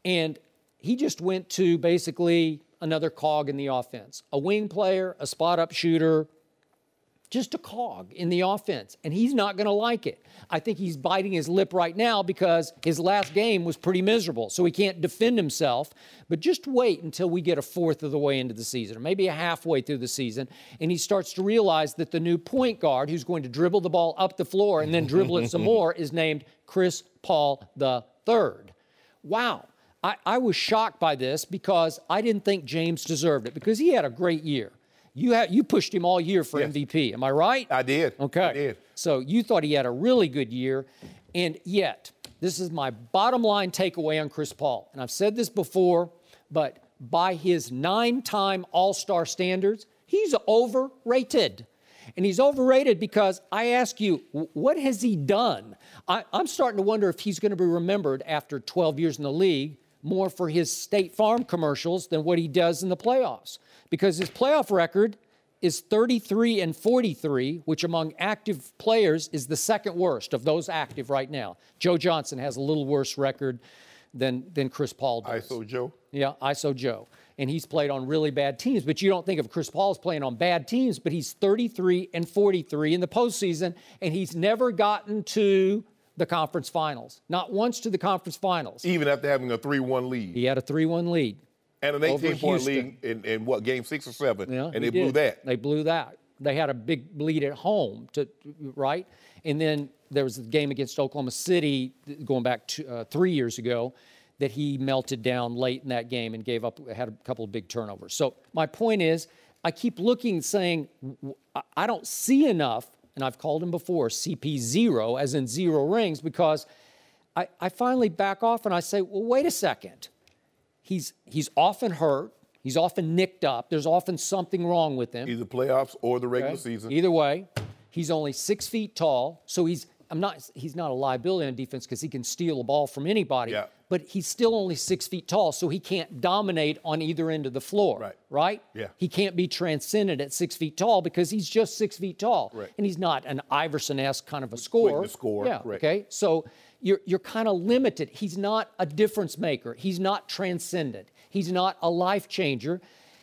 And he just went to basically another cog in the offense. A wing player, a spot-up shooter, just a cog in the offense. And he's not going to like it. I think he's biting his lip right now because his last game was pretty miserable, so he can't defend himself. But just wait until we get a fourth of the way into the season, or maybe a halfway through the season, and he starts to realize that the new point guard who's going to dribble the ball up the floor and then dribble it some more is named Chris Paul III. Wow. I was shocked by this because I didn't think James deserved it because he had a great year. You pushed him all year for MVP. Am I right? I did. Okay. I did. So you thought he had a really good year, and yet this is my bottom line takeaway on Chris Paul. And I've said this before, but by his 9-time All-Star standards, he's overrated. And he's overrated because I ask you, what has he done? I'm starting to wonder if he's going to be remembered after 12 years in the league more for his State Farm commercials than what he does in the playoffs. Because his playoff record is 33-43, which among active players is the second worst of those active right now. Joe Johnson has a little worse record than Chris Paul does. ISO Joe? Yeah, ISO Joe. And he's played on really bad teams. But you don't think of Chris Paul as playing on bad teams, but he's 33-43 in the postseason, and he's never gotten to the conference finals. Not once to the conference finals. Even after having a 3-1 lead. He had a 3-1 lead. And an 18-point lead in what, Game 6 or 7? Yeah, and they blew that. They blew that. They had a big lead at home, right? And then there was the game against Oklahoma City going back to, 3 years ago that he melted down late in that game and had a couple of big turnovers. So my point is, I keep looking saying, I don't see enough, and I've called him before, CP0, as in 0 rings, because I finally back off and I say, well, wait a second. He's often hurt. He's often nicked up. There's often something wrong with him. Either playoffs or the regular season. Either way, he's only 6 feet tall, so he's not a liability on defense because he can steal a ball from anybody. Yeah. But he's still only 6 feet tall, so he can't dominate on either end of the floor. Right. Right? Yeah. He can't be transcendent at 6 feet tall because he's just 6 feet tall. Right. And he's not an Iverson-esque kind of a scorer. To score. Yeah. Right. Okay. So you're kind of limited. He's not a difference maker. He's not transcendent. He's not a life changer.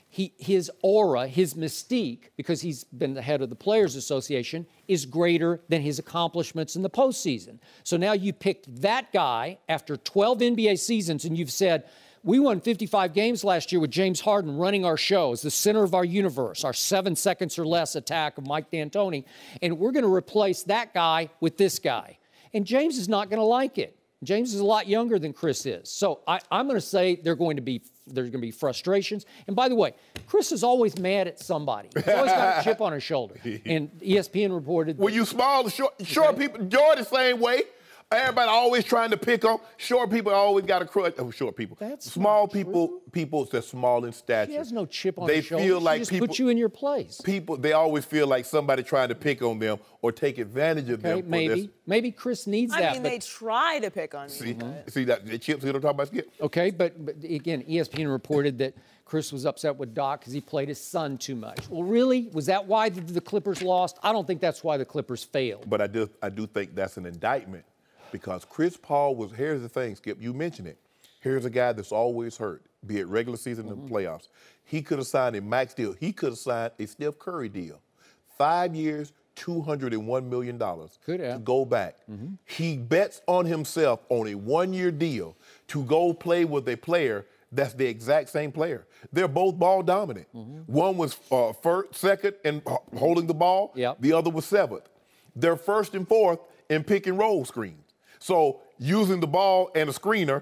His aura, his mystique, because he's been the head of the Players Association, is greater than his accomplishments in the postseason. So now you picked that guy after 12 NBA seasons and you've said, we won 55 games last year with James Harden running our show as the center of our universe, our 7 seconds or less attack of Mike D'Antoni, and we're going to replace that guy with this guy. And James is not going to like it. James is a lot younger than Chris is. So I'm going to say there's going to be frustrations. And by the way, Chris is always mad at somebody. He's always got a chip on his shoulder. And ESPN reported. Well, you small, short people, Jordan the same way. Everybody always trying to pick on. Short people always got a crush. Oh, short people. That's small people. People that small in stature. She has no chip on they her shoulder. feel like she just people put you in your place. People, they always feel like somebody trying to pick on them or take advantage of them. Maybe Chris needs that. I mean, they try to pick on me. See that the chips we don't talk about, Skip. Okay, but again, ESPN reported that Chris was upset with Doc because he played his son too much. Well, really, was that why the Clippers lost? I don't think that's why the Clippers failed. But I do think that's an indictment. Because Chris Paul was, here's the thing, Skip, you mentioned it. Here's a guy that's always hurt, be it regular season or playoffs. He could have signed a max deal. He could have signed a Steph Curry deal. 5 years, $201 million to go back. He bets on himself on a 1-year deal to go play with a player that's the exact same player. They're both ball dominant. One was first, second, and holding the ball. The other was seventh. They're first and fourth in pick and roll screens. So using the ball and a screener,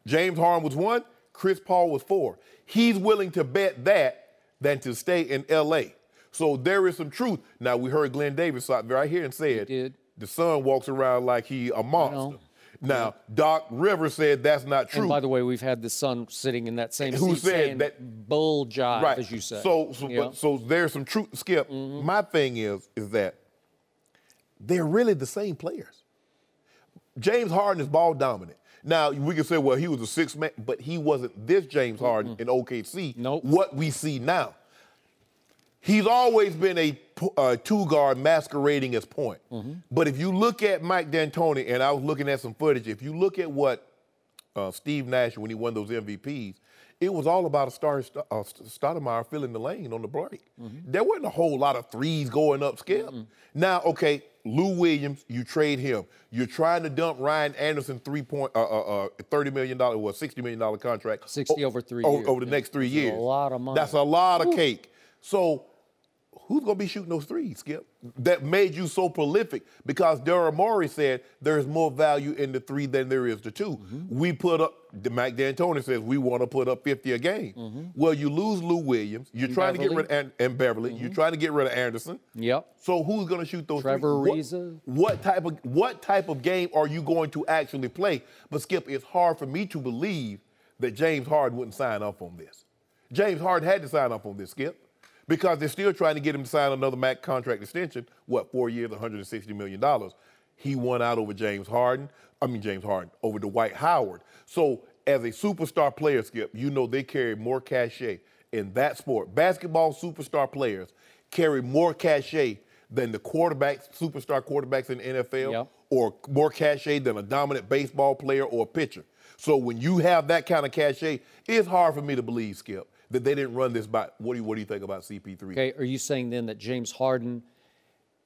James Harden was 1, Chris Paul was 4. He's willing to bet that than to stay in L.A. So there is some truth. Now, we heard Glenn Davis right here and said the son walks around like he a monster. Now, Doc Rivers said that's not true. And by the way, we've had the son sitting in that same Who seat said saying that bull jive, as you said. So there's some truth, Skip. My thing is that they're really the same players. James Harden is ball dominant. Now, we can say, well, he was a sixth man, but he wasn't this James Harden in OKC. What we see now. He's always been a two-guard masquerading as point. But if you look at Mike D'Antoni, and I was looking at some footage, if you look at what Steve Nash, when he won those MVPs, it was all about Stoudemire filling the lane on the break. There wasn't a whole lot of threes going up, Skip. Now, okay, Lou Williams, you trade him. You're trying to dump Ryan Anderson $30 million or $60 million contract. 60 over 3 years. Over the next 3 years. That's a lot of money. That's a lot of cake. So who's going to be shooting those threes, Skip? That made you so prolific because Daryl Morey said there's more value in the 3 than there is the 2. We put up, Mike D'Antoni says we want to put up 50 a game. Well, you lose Lou Williams. You're trying to get rid of Beverly. You're trying to get rid of Anderson. So who's going to shoot those Trevor threes? Ariza. What type of game are you going to actually play? But Skip, it's hard for me to believe that James Harden wouldn't sign up on this. James Harden had to sign up on this, Skip. Because they're still trying to get him to sign another max contract extension, 4 years, $160 million. He won out over over Dwight Howard. So as a superstar player, Skip, you know they carry more cachet in that sport. Basketball superstar players carry more cachet than the superstar quarterbacks in the NFL, or more cachet than a dominant baseball player or a pitcher. So when you have that kind of cachet, it's hard for me to believe, Skip, that they didn't run this by. What do you think about CP3? Okay, are you saying then that James Harden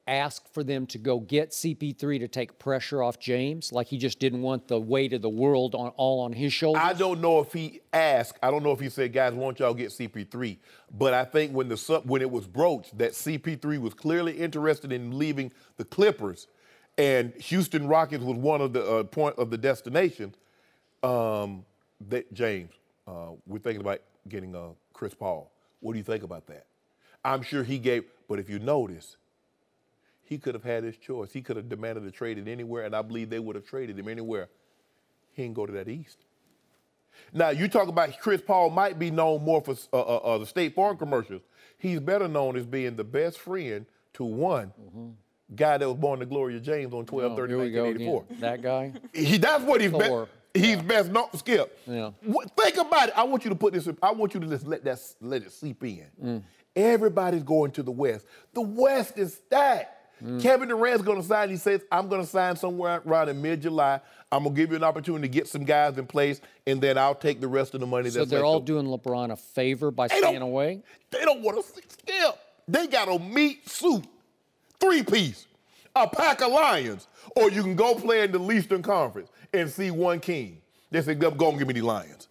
asked for them to go get CP3 to take pressure off James, like he just didn't want the weight of the world all on his shoulders? I don't know if he asked. I don't know if he said, guys, why don't y'all get CP3? But I think when it was broached that CP3 was clearly interested in leaving the Clippers, and Houston Rockets was one of the point of the destination, that James, we're thinking about getting Chris Paul. What do you think about that? I'm sure he gave, but if you notice, he could have had his choice. He could have demanded a trade it anywhere, and I believe they would have traded him anywhere. He didn't go to that East. Now, you talk about Chris Paul might be known more for the State Farm commercials. He's better known as being the best friend to one guy that was born to Gloria James on 12/30/1984. That guy? That's what he's best. He's best known. Skip. Yeah. Think about it. I want you to put this. I want you to just let it seep in. Everybody's going to the West. The West is stacked. Kevin Durant's going to sign. He says, "I'm going to sign somewhere around in mid-July. I'm going to give you an opportunity to get some guys in place, and then I'll take the rest of the money." So they're all doing LeBron a favor by staying away? They don't want to Skip. They got a meat suit, 3-piece, a pack of Lions, or you can go play in the Eastern Conference and see one king. They say, go and give me the Lions.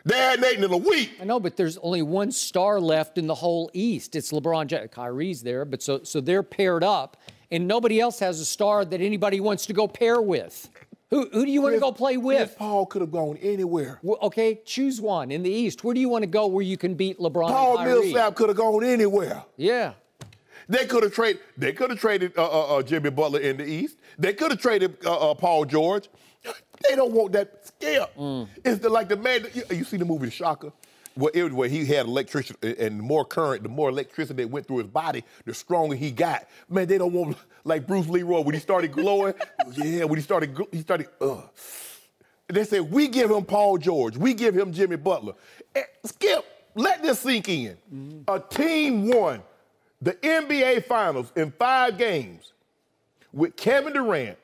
They're at Nathan in a week. I know, but there's only one star left in the whole East. It's LeBron James. Kyrie's there, but so they're paired up, and nobody else has a star that anybody wants to go pair with. Who do you want to go play with? Chris Paul could have gone anywhere. Well, okay, choose one in the East. Where do you want to go where you can beat LeBron Paul and Kyrie? Millsap could have gone anywhere. Yeah. They could have traded Jimmy Butler in the East. They could have traded Paul George. They don't want that Skip. It's like the man. You see the movie The Shocker? Where he had electricity, and the more current, the more electricity that went through his body, the stronger he got. Man, they don't want, like Bruce Leroy, when he started glowing, when he started, They said, we give him Paul George, we give him Jimmy Butler. Skip, let this sink in. A team won the NBA Finals in 5 games with Kevin Durant,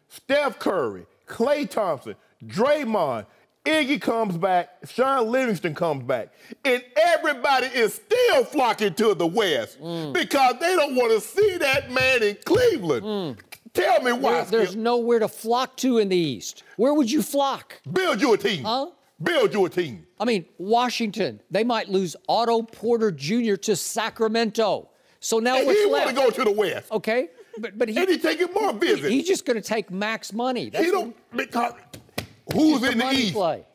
Steph Curry, Klay Thompson, Draymond, Iggy comes back, Sean Livingston comes back, and everybody is still flocking to the West because they don't want to see that man in Cleveland. Tell me why. There's nowhere to flock to in the East. Where would you flock? Build you a team. Huh? Build you a team. I mean, Washington, they might lose Otto Porter Jr. to Sacramento. So now and what's he left? want to go to the West. Okay, but and he's taking more visits. He's just going to take max money. He don't, because who's in the East? Play.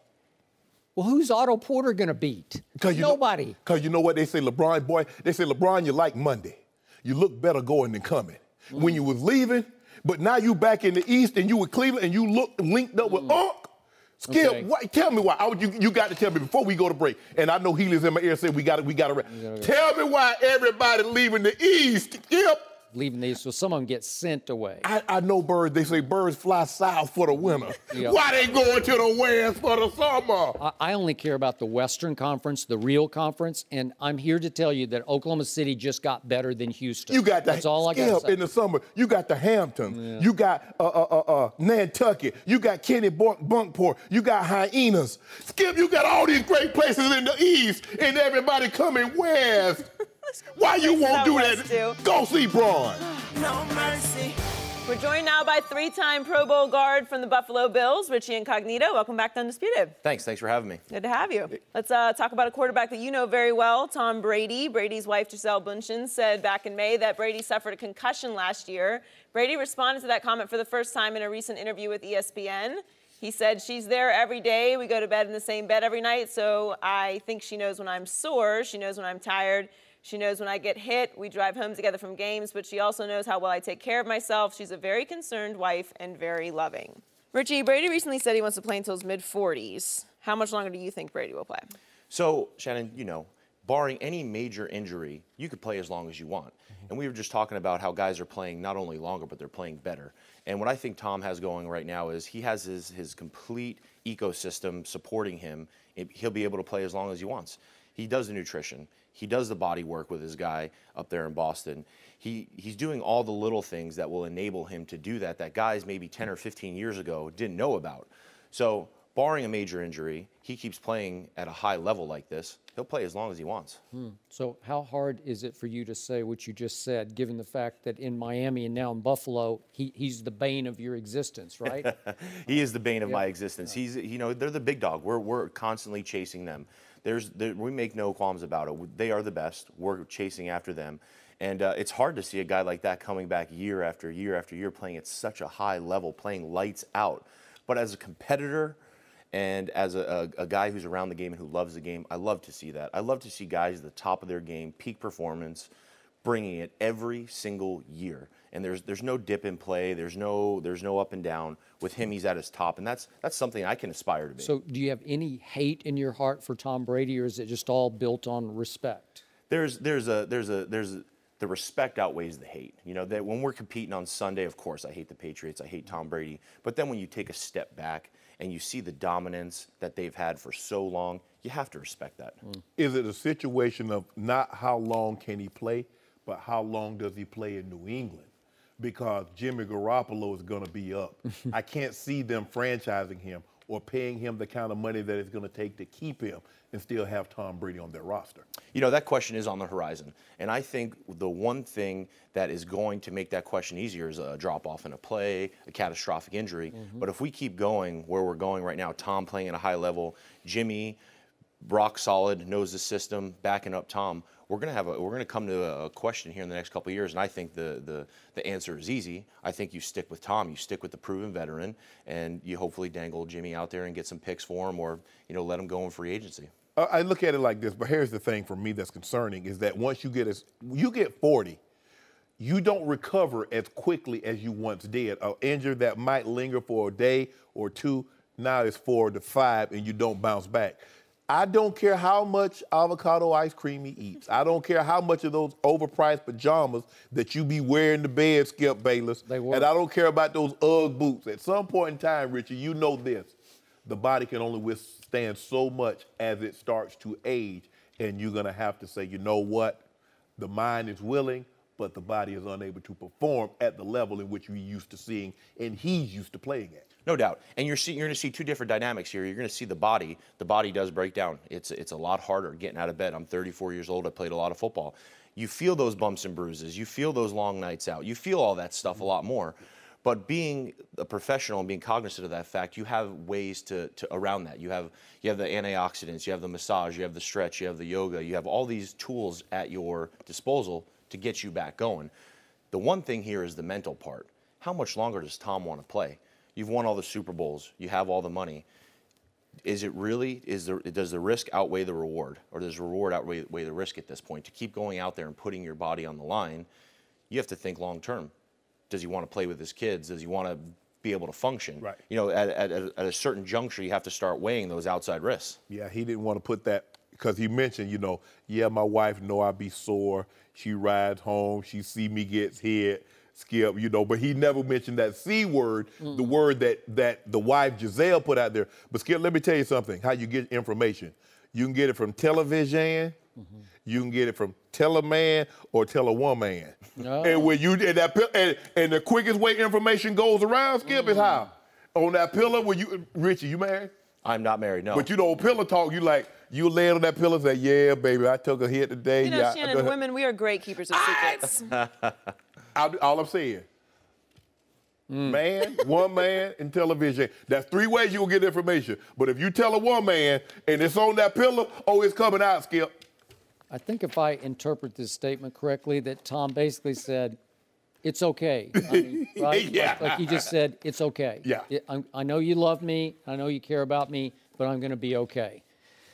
Well, who's Otto Porter going to beat? Nobody. Because you know what they say, LeBron, boy? They say, LeBron, you like Monday. You look better going than coming. When you was leaving, but now you back in the East and you with Cleveland and you look linked up with Unc. Skip, Okay. tell me why. You got to tell me before we go to break. And I know Healy's in my ear saying we got to. Tell me why everybody leaving the East, Skip. Leaving these, so some of them get sent away. I know birds. They say birds fly south for the winter. Yeah. Why they going to the West for the summer? I only care about the Western Conference, the real conference, and I'm here to tell you that Oklahoma City just got better than Houston. You got That's all I got to say. In the summer. You got the Hamptons. You got Nantucket. You got Kenny Bunkport. You got Hyenas. Skip, you got all these great places in the East, and everybody coming west. Why you won't do that? Go see Braun. No mercy. We're joined now by 3-time Pro Bowl guard from the Buffalo Bills, Richie Incognito. Welcome back to Undisputed. Thanks for having me. Good to have you. Let's talk about a quarterback that you know very well, Tom Brady. Brady's wife, Gisele Bundchen, said back in May that Brady suffered a concussion last year. Brady responded to that comment for the first time in a recent interview with ESPN. He said, she's there every day. We go to bed in the same bed every night, so I think she knows when I'm sore. She knows when I'm tired. She knows when I get hit. We drive home together from games, but she also knows how well I take care of myself. She's a very concerned wife and very loving. Richie, Brady recently said he wants to play until his mid-40s. How much longer do you think Brady will play? So, Shannon, you know, barring any major injury, you could play as long as you want. And we were just talking about how guys are playing not only longer, but they're playing better. And what I think Tom has going right now is he has his complete ecosystem supporting him. He'll be able to play as long as he wants. He does the nutrition. He does the body work with his guy up there in Boston. He's doing all the little things that will enable him to do that guys maybe 10 or 15 years ago didn't know about. So barring a major injury, he keeps playing at a high level like this. He'll play as long as he wants. So how hard is it for you to say what you just said, given the fact that in Miami and now in Buffalo, he's the bane of your existence, right? He is the bane of my existence. He's, you know, they're the big dog. We're constantly chasing them. We make no qualms about it. They are the best. We're chasing after them. And it's hard to see a guy like that coming back year after year after year playing at such a high level, playing lights out. But as a competitor and as a guy who's around the game and who loves the game, I love to see that. I love to see guys at the top of their game, peak performance, bringing it every single year. And there's no dip in play. There's no up and down. With him, he's at his top, and that's something I can aspire to be. So, do you have any hate in your heart for Tom Brady, or is it just all built on respect? The respect outweighs the hate. You know, that when we're competing on Sunday, of course, I hate the Patriots, I hate Tom Brady. But then when you take a step back and you see the dominance that they've had for so long, you have to respect that. Is it a situation of not how long can he play, but how long does he play in New England? Because Jimmy Garoppolo is going to be up. I can't see them franchising him or paying him the kind of money that it's going to take to keep him and still have Tom Brady on their roster. You know, that question is on the horizon. And I think the one thing that is going to make that question easier is a drop-off in a play, a catastrophic injury. But if we keep going where we're going right now, Tom playing at a high level, Jimmy rock solid, knows the system, backing up Tom, we're going to come to a question here in the next couple of years, and I think the answer is easy. I think you stick with Tom, you stick with the proven veteran, and you hopefully dangle Jimmy out there and get some picks for him, or let him go in free agency. I look at it like this, but here's the thing for me that's concerning is that once you get 40, you don't recover as quickly as you once did. An injury that might linger for a day or two, now it's 4 to 5, and you don't bounce back. I don't care how much avocado ice cream he eats. I don't care how much of those overpriced pajamas that you be wearing to bed, Skip Bayless. They work. And I don't care about those Ugg boots. At some point in time, Richard, you know this. The body can only withstand so much as it starts to age, and you're going to have to say, you know what? The mind is willing, but the body is unable to perform at the level in which we're used to seeing and he's used to playing at. No doubt. And you're going to see two different dynamics here. You're going to see the body. The body does break down. It's a lot harder getting out of bed. I'm 34 years old. I played a lot of football. You feel those bumps and bruises. You feel those long nights out. You feel all that stuff a lot more. But being a professional and being cognizant of that fact, you have ways to around that. You have the antioxidants, you have the massage, you have the stretch, you have the yoga, you have all these tools at your disposal to get you back going. The one thing here is the mental part. How much longer does Tom want to play? You've won all the Super Bowls. You have all the money. Is it really, does the risk outweigh the reward? Or does the reward outweigh the risk at this point? To keep going out there and putting your body on the line, you have to think long term. Does he want to play with his kids? Does he want to be able to function? Right. You know, at a certain juncture, you have to start weighing those outside risks. Yeah, he didn't want to put that, because he mentioned, you know, yeah, my wife know I be sore. She rides home. She see me gets hit, Skip, you know, but he never mentioned that C word, the word that the wife Giselle put out there. But Skip, let me tell you something, how you get information. You can get it from television, you can get it from tell a man or tell a woman. Oh. And when you and the quickest way information goes around, Skip, is how? On that pillow, when you, Richie, you married? I'm not married, no. But you know, pillow talk, you lay on that pillow and say, yeah, baby, I took a hit today. You know, yeah, Shannon, women, we are great keepers of secrets. All I'm saying, man, one man, and television. That's 3 ways you will get information. But if you tell a woman and it's on that pillow, oh, it's coming out, Skip. I think if I interpret this statement correctly, that Tom basically said, it's okay. I mean, right? Yeah. Like he just said, it's okay. Yeah. I know you love me. I know you care about me, but I'm going to be okay.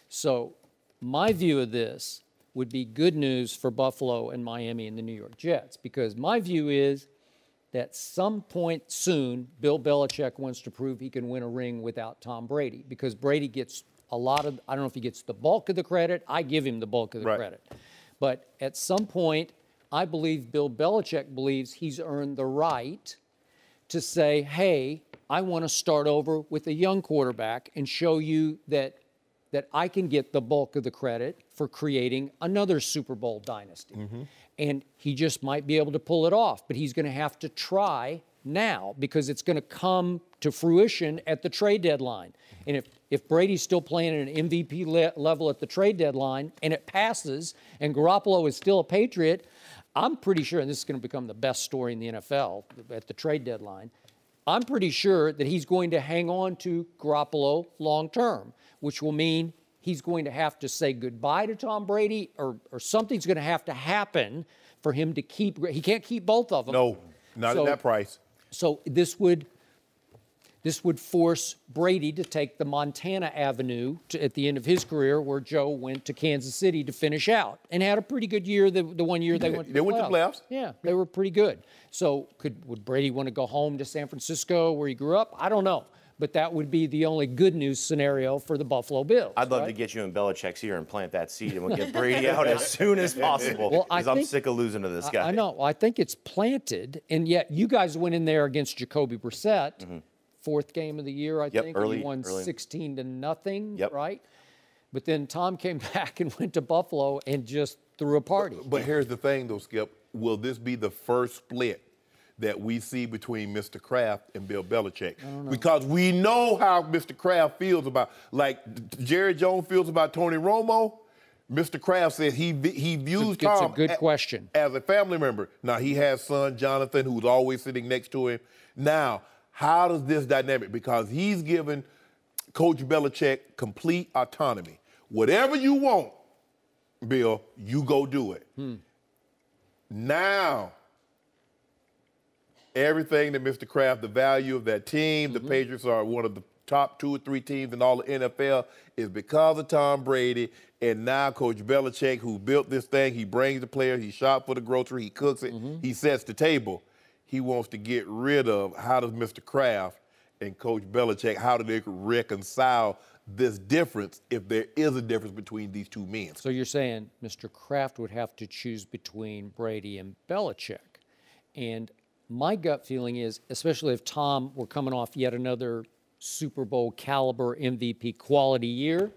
So my view of this would be good news for Buffalo and Miami and the New York Jets, because my view is that some point soon, Bill Belichick wants to prove he can win a ring without Tom Brady, because Brady gets a lot of, I don't know if he gets the bulk of the credit. I give him the bulk of the credit. But at some point, I believe Bill Belichick believes he's earned the right to say, hey, I want to start over with a young quarterback and show you that I can get the bulk of the credit for creating another Super Bowl dynasty. And he just might be able to pull it off, but he's going to have to try now, because it's going to come to fruition at the trade deadline. And if Brady's still playing at an MVP level at the trade deadline and it passes and Garoppolo is still a Patriot, I'm pretty sure, and this is going to become the best story in the NFL at the trade deadline, I'm pretty sure that he's going to hang on to Garoppolo long term, which will mean he's going to have to say goodbye to Tom Brady, or something's going to have to happen for him to keep. He can't keep both of them. No, not at that price. So this would force Brady to take the Montana Avenue at the end of his career, where Joe went to Kansas City to finish out and had a pretty good year. The 1 year they went to the playoffs. Yeah, they were pretty good. So would Brady want to go home to San Francisco where he grew up? I don't know. But that would be the only good news scenario for the Buffalo Bills. I'd love to get you in Belichick's ear and plant that seed, and we'll get Brady out as soon as possible, because I'm sick of losing to this guy. I know. I think it's planted, and yet you guys went in there against Jacoby Brissett, 4th game of the year, I think. Early, and you won 16-0, right? But then Tom came back and went to Buffalo and just threw a party. But here's the thing, though, Skip. Will this be the first split that we see between Mr. Kraft and Bill Belichick? Because we know how Mr. Kraft feels about, like Jerry Jones feels about Tony Romo. Mr. Kraft says he views Tom it's a good question. As a family member. Now, he has son Jonathan, who's always sitting next to him. Now, how does this dynamic, because he's given Coach Belichick complete autonomy. Whatever you want, Bill, you go do it. Now, everything that Mr. Kraft, the value of that team, the Patriots are one of the top 2 or 3 teams in all the NFL is because of Tom Brady. And now Coach Belichick, who built this thing, he brings the players, he shop for the grocery, he cooks it, he sets the table. He wants to get rid of, how does Mr. Kraft and Coach Belichick, how do they reconcile this difference if there is a difference between these two men? So you're saying Mr. Kraft would have to choose between Brady and Belichick. And my gut feeling is, especially if Tom were coming off yet another Super Bowl caliber MVP quality year,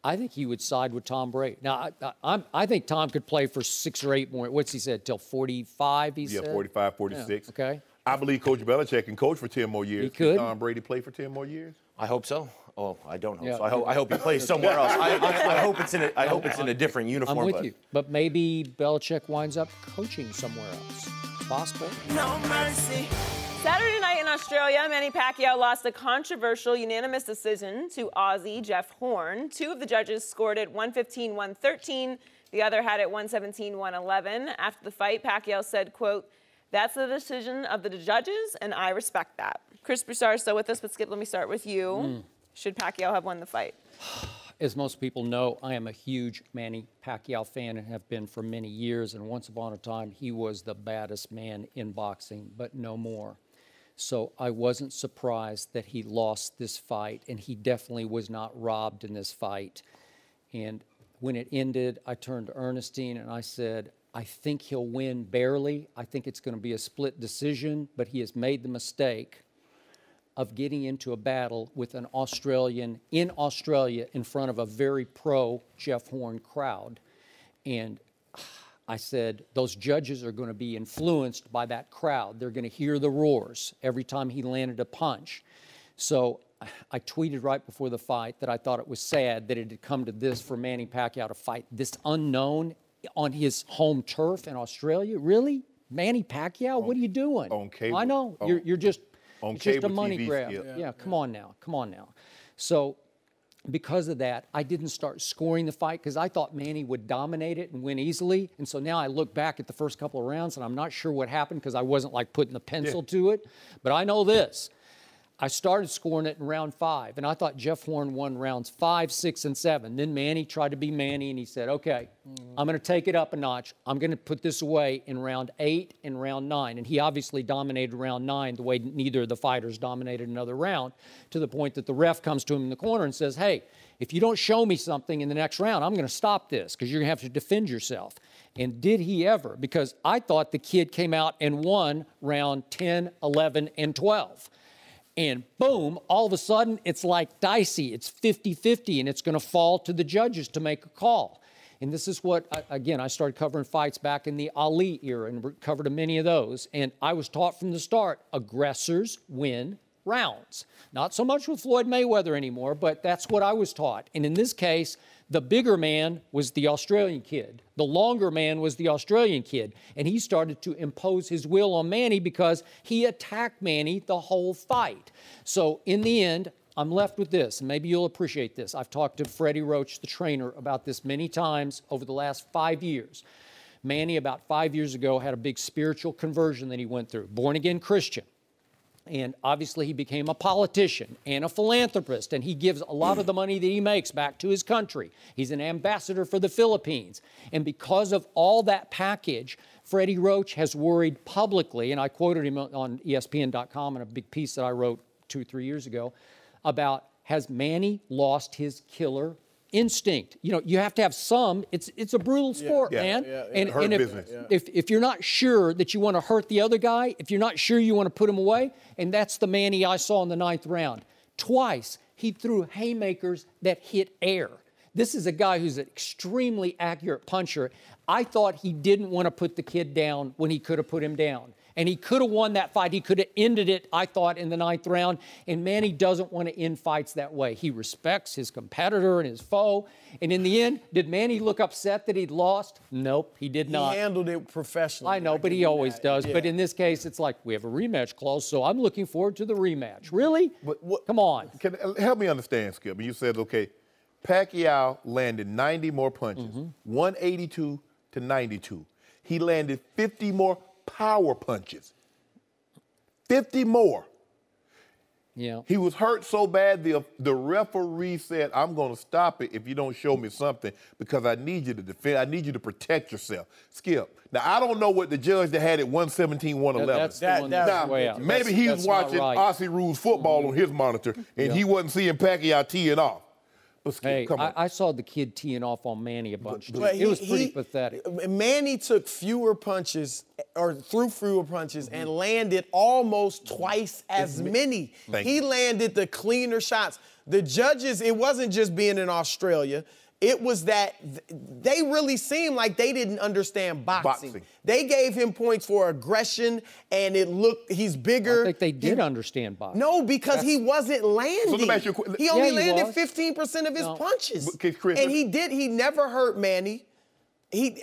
I think he would side with Tom Brady. Now, I think Tom could play for 6 or 8 more. What's he said, till 45, he said? Yeah, 45, 46. Yeah, okay. I believe Coach Belichick can coach for 10 more years. He could. Can Tom Brady play for 10 more years? I hope so. Oh, I don't hope Yeah. so. I hope he plays somewhere else. I hope it's in a different uniform. I'm with you. But maybe Belichick winds up coaching somewhere else. Possible. No mercy. Saturday night in Australia, Manny Pacquiao lost a controversial unanimous decision to Aussie Jeff Horn. 2 of the judges scored it 115-113. The other had it 117-111. After the fight, Pacquiao said, quote, "That's the decision of the judges, and I respect that." Chris Broussard is still with us, but Skip, let me start with you. Should Pacquiao have won the fight? As most people know, I am a huge Manny Pacquiao fan and have been for many years. And once upon a time, he was the baddest man in boxing, but no more. So I wasn't surprised that he lost this fight, and he definitely was not robbed in this fight. And when it ended, I turned to Ernestine and I said, I think he'll win barely. I think it's going to be a split decision, but he has made the mistake of getting into a battle with an Australian in Australia in front of a very pro Jeff Horn crowd. And I said, those judges are going to be influenced by that crowd. They're going to hear the roars every time he landed a punch. So I tweeted right before the fight that I thought it was sad that it had come to this for Manny Pacquiao to fight this unknown on his home turf in Australia. Really? Manny Pacquiao? What are you doing? On cable. I know. You're just... On It's just a cable money TV, grab. Skip. Yeah, come on now. Come on now. So because of that, I didn't start scoring the fight because I thought Manny would dominate it and win easily. And so now I look back at the first couple of rounds and I'm not sure what happened because I wasn't like putting the pencil to it. But I know this. I started scoring it in round 5, and I thought Jeff Horn won rounds 5, 6, and 7. Then Manny tried to be Manny, and he said, okay, I'm going to take it up a notch. I'm going to put this away in round 8 and round 9. And he obviously dominated round 9 the way neither of the fighters dominated another round, to the point that the ref comes to him in the corner and says, hey, if you don't show me something in the next round, I'm going to stop this because you're going to have to defend yourself. And did he ever? Because I thought the kid came out and won round 10, 11, and 12. And boom, all of a sudden, it's like dicey. It's 50-50, and it's going to fall to the judges to make a call. And this is what, again, I started covering fights back in the Ali era and covered many of those. And I was taught from the start, aggressors win rounds. Not so much with Floyd Mayweather anymore, but that's what I was taught. And in this case, the bigger man was the Australian kid. The longer man was the Australian kid. And he started to impose his will on Manny because he attacked Manny the whole fight. So in the end, I'm left with this, and maybe you'll appreciate this. I've talked to Freddie Roach, the trainer, about this many times over the last 5 years. Manny, about 5 years ago, had a big spiritual conversion that he went through. Born-again Christian. And obviously he became a politician and a philanthropist, and he gives a lot of the money that he makes back to his country. He's an ambassador for the Philippines. And because of all that package, Freddie Roach has worried publicly, and I quoted him on ESPN.com in a big piece that I wrote 2 or 3 years ago, about has Manny lost his killer instinct? You know, you have to have some. It's a brutal sport, man. And if you're not sure that you want to hurt the other guy, if you're not sure you want to put him away, and that's the Manny I saw in the 9th round. Twice, he threw haymakers that hit air. This is a guy who's an extremely accurate puncher. I thought he didn't want to put the kid down when he could have put him down. And he could have won that fight. He could have ended it, I thought, in the 9th round. And Manny doesn't want to end fights that way. He respects his competitor and his foe. And in the end, did Manny look upset that he'd lost? Nope, he did not. He handled it professionally. I know, but he always does. Yeah. But in this case, it's like we have a rematch clause, so I'm looking forward to the rematch. Really? Come on. Help me understand, Skip. You said, okay, Pacquiao landed 90 more punches, 182 to 92. He landed 50 more power punches. 50 more. Yeah. He was hurt so bad, the referee said, I'm going to stop it if you don't show me something because I need you to defend. I need you to protect yourself. Skip. Now, I don't know what the judge that had it 117, 111. That's the one that's way out. Maybe he was watching Aussie Rules football on his monitor, and he wasn't seeing Pacquiao teeing off. But Skip, hey, come on. I saw the kid teeing off on Manny a bunch. It was pretty pathetic. Manny took fewer punches or threw fewer punches and landed almost twice as many. He landed the cleaner shots. The judges, it wasn't just being in Australia. It was that they really seemed like they didn't understand boxing. They gave him points for aggression, and it looked, he's bigger. I think they did understand boxing. No, because he wasn't landing. So let me ask you a question. He only landed 15% of his punches. Chris, and he never hurt Manny.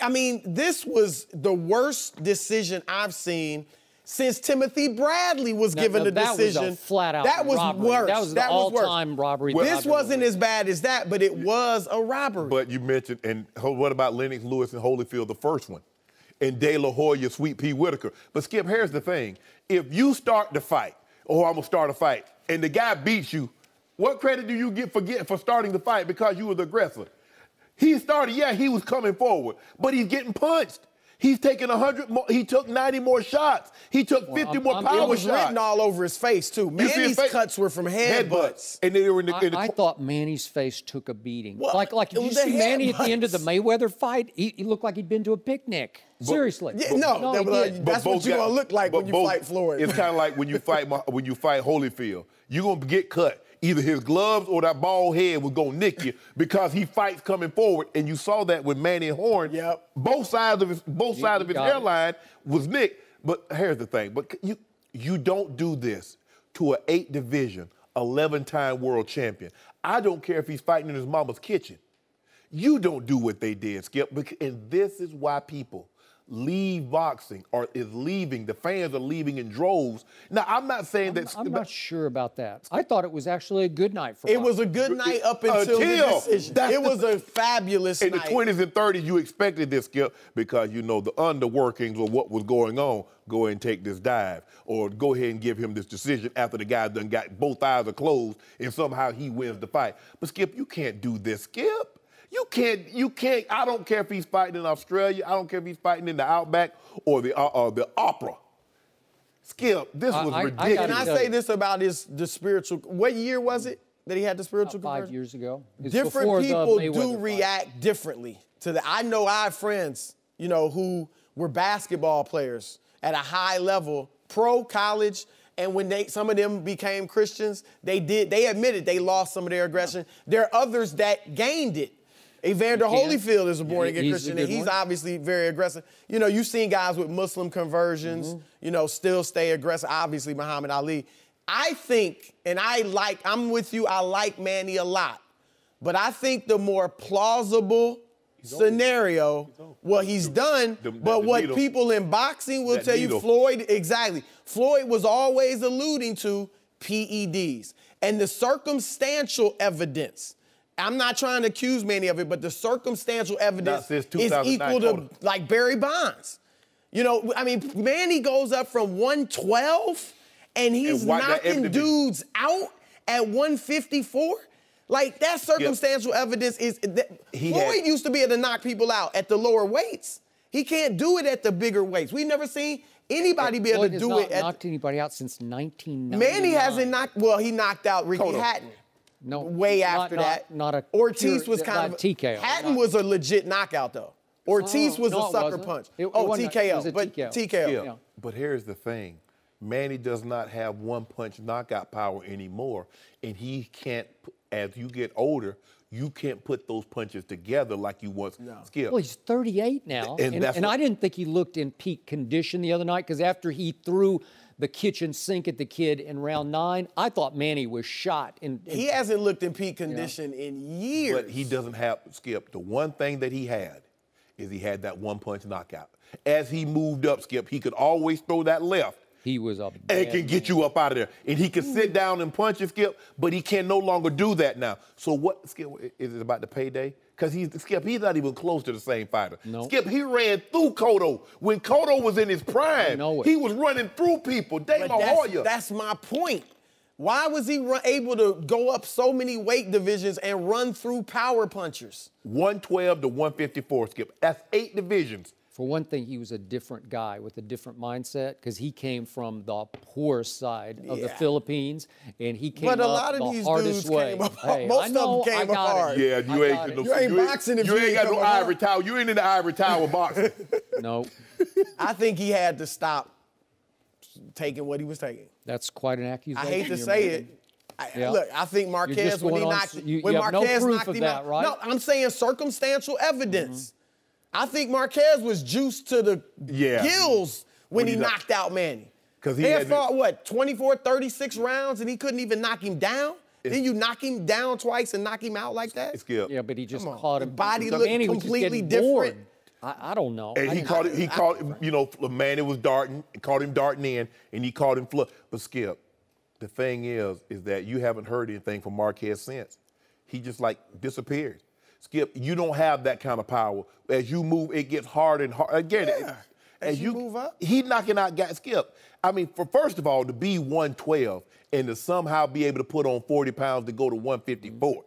I mean, this was the worst decision I've seen since Timothy Bradley was given a decision. That was a flat-out That was robbery. worse. That was the all-time robbery. This wasn't as bad as that, but it was a robbery. But you mentioned, and what about Lennox Lewis and Holyfield, the first one? And De La Hoya, Sweet Pea Whitaker. But Skip, here's the thing. If you start the fight, or I'm going to start a fight, and the guy beats you, what credit do you get for starting the fight because you were the aggressor? He started, he was coming forward, but he's getting punched. He's taking 100 more. He took 90 more shots. He took 50 more power shots. It was written all over his face, too. Manny's cuts were from headbutts. And they were I thought Manny's face took a beating. Like did you see Manny at the end of the Mayweather fight? He looked like he'd been to a picnic. Seriously. That's what you're going to look like when you fight Floyd. It's kind of like when you fight Holyfield. You're going to get cut. Either his gloves or that bald head was going to nick you because he fights coming forward. And you saw that with Manny and Horn. Yep. Both sides of his hairline was nicked. But here's the thing. But you don't do this to an 8-division, 11-time world champion. I don't care if he's fighting in his mama's kitchen. You don't do what they did, Skip. And this is why people leave boxing or is leaving. The fans are leaving in droves. Now, I'm not saying that. I'm not sure about that. I thought it was actually a good night for boxing. It was a good night up until the decision. It was a fabulous night. In the 20s and 30s, you expected this, Skip, because you know the underworkings of what was going on. Go ahead and take this dive, or go ahead and give him this decision after the guy done got both eyes are closed and somehow he wins the fight. But Skip, you can't do this, Skip. You can't, I don't care if he's fighting in Australia, I don't care if he's fighting in the Outback or the Opera. Skip, this was ridiculous. Can I say this about the spiritual, what year was it that he had the spiritual conversion? 5 years ago. Different people do react differently to that. I know I have friends, who were basketball players at a high level, pro, college, and when some of them became Christians, they admitted they lost some of their aggression. There are others that gained it. Evander Holyfield is a born-again Christian, and he's obviously very aggressive. You've seen guys with Muslim conversions, still stay aggressive. Obviously, Muhammad Ali. I think, and I'm with you, I like Manny a lot. But I think the more plausible scenario, he's done, but what people in boxing will tell you, Floyd was always alluding to PEDs. And the circumstantial evidence, I'm not trying to accuse Manny of it, but the circumstantial evidence is equal to like Barry Bonds. Manny goes up from 112 and he's knocking dudes out at 154. Like, that circumstantial evidence is Floyd used to be able to knock people out at the lower weights. He can't do it at the bigger weights. We've never seen anybody be able to do it. Floyd has not knocked anybody out since 1999. Manny hasn't knocked. Well, he knocked out Ricky Hatton. No, way after that. Ortiz was kind of TKO. Hatton was a legit knockout though. Ortiz was a sucker punch. TKO. TKO. Yeah. But here's the thing. Manny does not have one-punch knockout power anymore, and he can't. As you get older, you can't put those punches together like you once Skip. Well, he's 38 now, and I didn't think he looked in peak condition the other night because after he threw the kitchen sink at the kid in round 9, I thought Manny was shot. He hasn't looked in peak condition in years. But he doesn't have, Skip, the one thing that he had is he had that one-punch knockout. As he moved up, Skip, he could always throw that left. He was up. And can get you up out of there. And he can sit down and punch and Skip, but he can no longer do that now. So what, Skip, is it about the payday? Because Skip, he's not even close to the same fighter. No. Skip, he ran through Cotto. When Cotto was in his prime, he was running through people. De La Hoya. That's my point. Why was he able to go up so many weight divisions and run through power punchers? 112 to 154, Skip. That's 8 divisions. For one thing, he was a different guy with a different mindset because he came from the poor side of the Philippines, and he came but a up lot of the these hardest dudes way. Came up, Hey, most of them came up hard. Yeah, you ain't boxing if you ain't got come no up ivory hard. towel. You ain't in the ivory tower boxing. No, I think he had to stop taking what he was taking. that's quite an accusation. I hate to you're say making. it. Look, I think Marquez, when he knocked you when have no Marquez proof knocked of him that, out. right? No, I'm saying circumstantial evidence. I think Marquez was juiced to the gills when he knocked out Manny. Because he had fought, what, 24, 36 rounds, and he couldn't even knock him down? Then you knock him down twice and knock him out like that? Skip. Yeah, but he just caught him. Body looked Manny was just completely getting different. bored. I don't know. And he caught it, you know, Manny was darting, caught him darting in, and he caught him But Skip, the thing is that you haven't heard anything from Marquez since. He just like disappeared. Skip, you don't have that kind of power. As you move, it gets harder and harder. Again, as you move up. He knocking out guys. Skip, I mean, first of all, to be 112 and to somehow be able to put on 40 pounds to go to 154.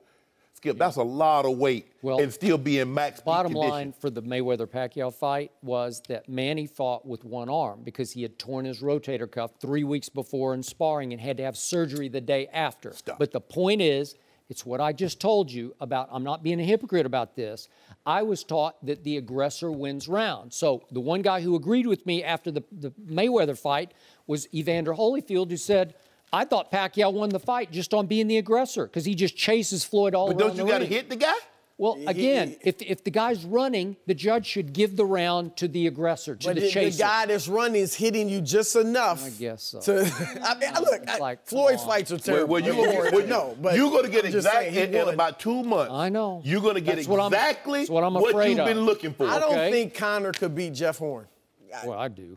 Skip, that's a lot of weight and still be in max peak Bottom condition. line for the Mayweather-Pacquiao fight was that Manny fought with one arm because he had torn his rotator cuff 3 weeks before in sparring and had to have surgery the day after. But the point is, it's what I just told you about. I'm not being a hypocrite about this. I was taught that the aggressor wins round. So the one guy who agreed with me after the Mayweather fight was Evander Holyfield, who said, I thought Pacquiao won the fight just on being the aggressor because he just chases Floyd all around the ring. But don't you got to hit the guy? Well, again, if the guy's running, the judge should give the round to the aggressor, to the chaser. The guy that's running is hitting you just enough. I guess so. Floyd's fights are terrible. Well, you're going to get exactly in about 2 months. I know. You're going to get exactly what you've been looking for. I don't think Conor could beat Jeff Horn. Well, I do.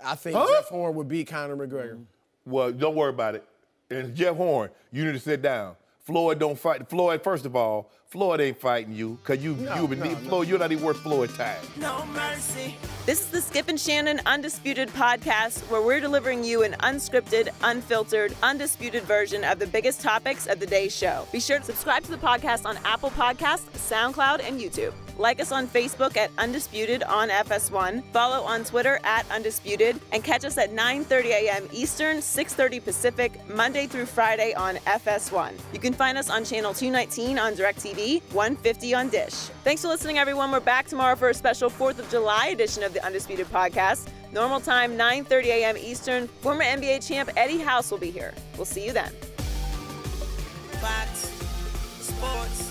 I think Jeff Horn would beat Conor McGregor. Well, don't worry about it. And Jeff Horn, you need to sit down. Floyd don't fight. Floyd, first of all, Floyd ain't fighting you because Floyd, you're not even worth Floyd time. No mercy. This is the Skip and Shannon Undisputed podcast, where we're delivering you an unscripted, unfiltered, undisputed version of the biggest topics of the day's show. Be sure to subscribe to the podcast on Apple Podcasts, SoundCloud, and YouTube. Like us on Facebook at Undisputed on FS1, follow on Twitter at Undisputed, and catch us at 9:30 a.m. Eastern, 6:30 Pacific, Monday through Friday on FS1. You can find us on channel 219 on DirecTV, 150 on Dish. Thanks for listening, everyone. We're back tomorrow for a special 4th of July edition of the Undisputed podcast. Normal time, 9:30 a.m. Eastern. Former NBA champ Eddie House will be here. We'll see you then. Fox Sports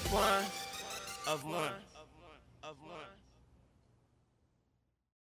1 of 1.